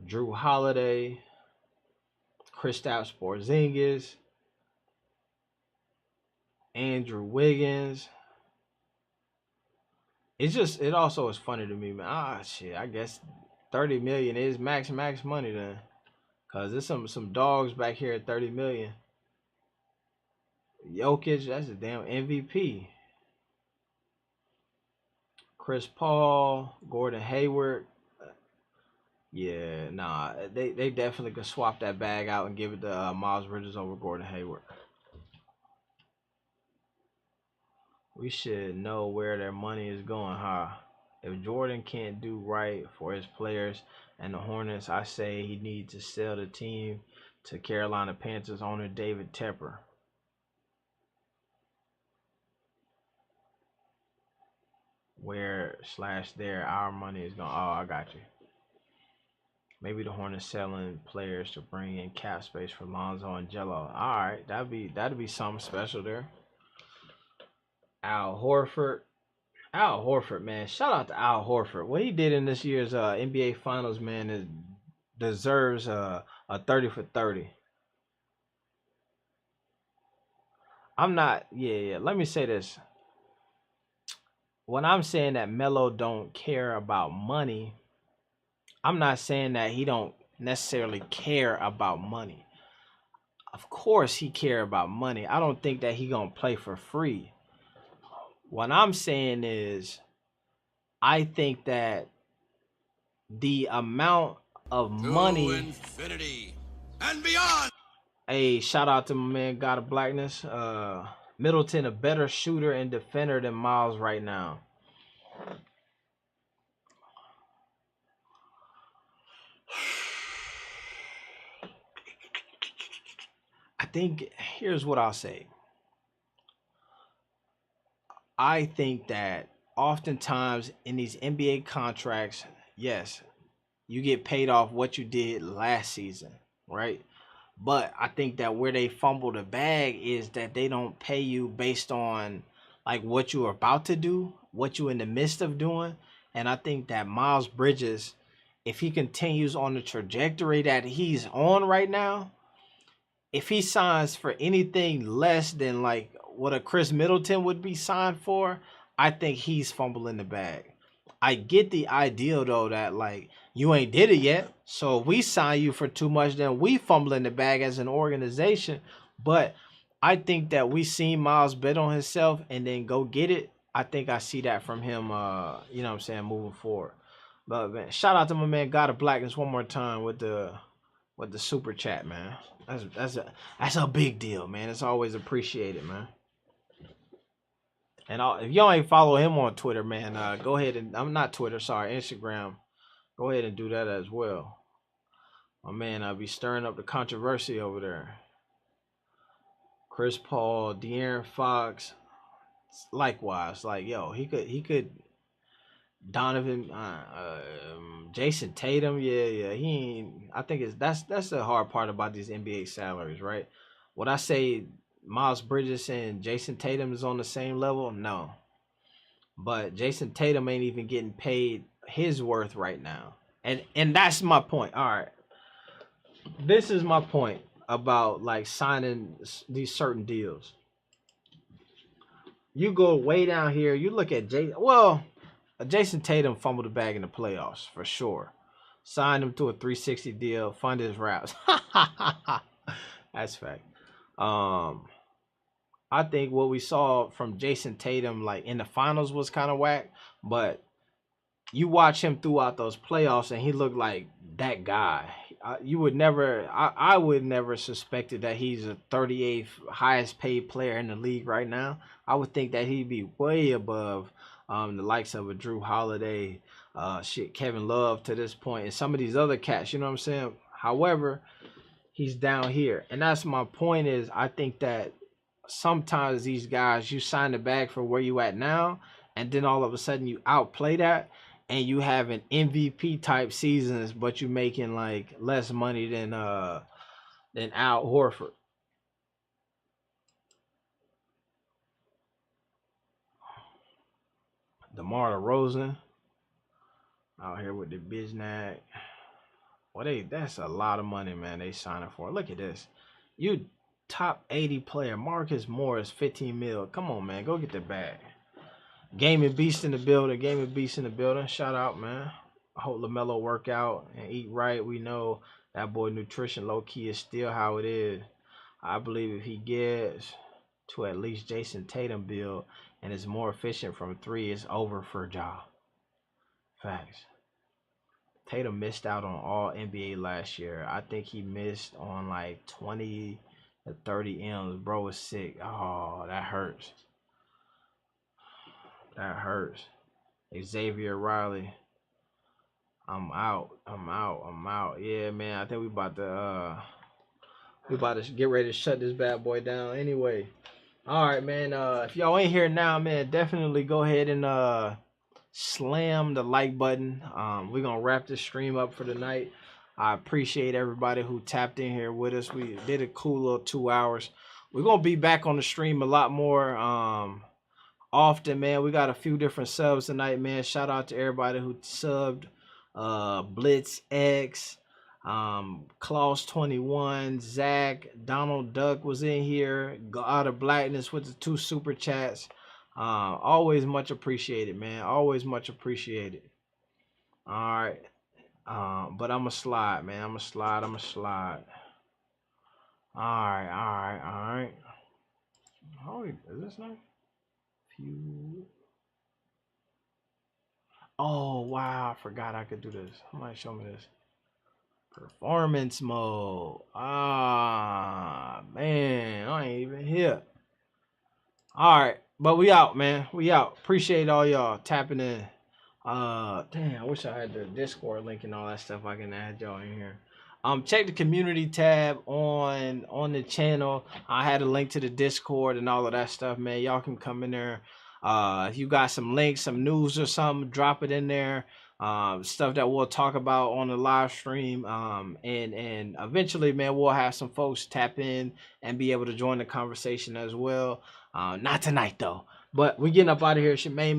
Drew Holiday, Kristaps Porzingis, Andrew Wiggins. It also is funny to me, man. Shit, I guess 30 million is max money then. Cause there's some dogs back here at 30 million. Jokic, that's a damn MVP. Chris Paul, Gordon Hayward. Yeah, nah, they definitely could swap that bag out and give it to Miles Bridges over Gordon Hayward. We should know where their money is going, huh? If Jordan can't do right for his players and the Hornets, I say he needs to sell the team to Carolina Panthers owner David Tepper. Where/there our money is going. Oh, I got you. Maybe the Hornets selling players to bring in cap space for Lonzo and Jello. All right, that'd be something special there. Al Horford, man. Shout out to Al Horford. What he did in this year's NBA Finals, man, deserves a 30 for 30. I'm not. Yeah. Let me say this. When I'm saying that Melo don't care about money, I'm not saying that he don't necessarily care about money. Of course he care about money. I don't think that he gonna play for free. What I'm saying is, I think that the amount of money. To infinity and beyond. Hey, shout out to my man God of Blackness. Middleton a better shooter and defender than Miles right now. I think here's what I'll say. I think that oftentimes in these NBA contracts, yes, you get paid off what you did last season, right? But I think that where they fumble the bag is that they don't pay you based on like what you're about to do, what you're in the midst of doing. And I think that Miles Bridges, if he continues on the trajectory that he's on right now, if he signs for anything less than like what a Chris Middleton would be signed for, I think he's fumbling the bag. I get the idea though that like you ain't did it yet, so if we sign you for too much, then we fumbling the bag as an organization. But I think that we seen Miles bet on himself and then go get it. I think I see that from him. You know what I'm saying, moving forward. But man, shout out to my man God of Blackness one more time with the super chat, man. That's a big deal, man. It's always appreciated, man. And if y'all ain't follow him on Twitter, man, go ahead and I'm not Twitter, sorry, Instagram. Go ahead and do that as well. My man, I'll be stirring up the controversy over there. Chris Paul, De'Aaron Fox, likewise, like yo, he could. Donovan, Jason Tatum, yeah, he ain't. I think that's the hard part about these NBA salaries, right? Would I say Miles Bridges and Jason Tatum is on the same level? No, but Jason Tatum ain't even getting paid his worth right now, and that's my point. All right, this is my point about like signing these certain deals. You go way down here, you look at Jason Tatum fumbled the bag in the playoffs for sure. Signed him to a 360 deal, fund his raps. That's fact. I think what we saw from Jason Tatum like in the finals was kind of whack, but you watch him throughout those playoffs and he looked like that guy. I would never suspected that he's a 38th highest paid player in the league right now. I would think that he'd be way above the likes of a Drew Holiday, Kevin Love to this point, and some of these other cats, you know what I'm saying? However, he's down here. And that's my point is I think that sometimes these guys, you sign the bag for where you at now, and then all of a sudden you outplay that, and you have an MVP type seasons, but you're making like less money than Al Horford. DeMar DeRozan out here with the Biznack. Well, that's a lot of money, man. They signing for. Look at this. You top 80 player, Marcus Morris, 15 mil. Come on, man. Go get the bag. Gaming Beast in the building. Gaming Beast in the building. Shout out, man. I hope LaMelo work out and eat right. We know that boy nutrition low-key is still how it is. I believe if he gets to at least Jason Tatum build and is more efficient from three, it's over for Ja. Facts. Tatum missed out on all NBA last year. I think he missed on like 20 to 30 M's. Bro was sick. Oh, that hurts. That hurts. Xavier Riley. I'm out. Yeah, man. I think we about to get ready to shut this bad boy down anyway. All right, man. If y'all ain't here now, man, definitely go ahead and slam the like button. We're gonna wrap this stream up for the night. I appreciate everybody who tapped in here with us. We did a cool little 2 hours. We're gonna be back on the stream a lot more often, man. We got a few different subs tonight, man. Shout out to everybody who subbed. Blitz X, Claus 21, Zach, Donald Duck was in here. God of Blackness with the 2 super chats. Always much appreciated, man. Always much appreciated. All right. But I'm going to slide, man. I'm going to slide. All right. Oh, is this nice? Oh, wow. I forgot I could do this. Somebody show me this. Performance mode. Ah, man. I ain't even here. All right. But we out, man. We out. Appreciate all y'all tapping in. Damn, I wish I had the Discord link and all that stuff. I can add y'all in here. Check the community tab on the channel. I had a link to the Discord and all of that stuff, man. Y'all can come in there. If you got some links, some news or something, drop it in there. Stuff that we'll talk about on the live stream. And eventually, man, we'll have some folks tap in and be able to join the conversation as well. Not tonight though, but we getting up out of here. Shemaine.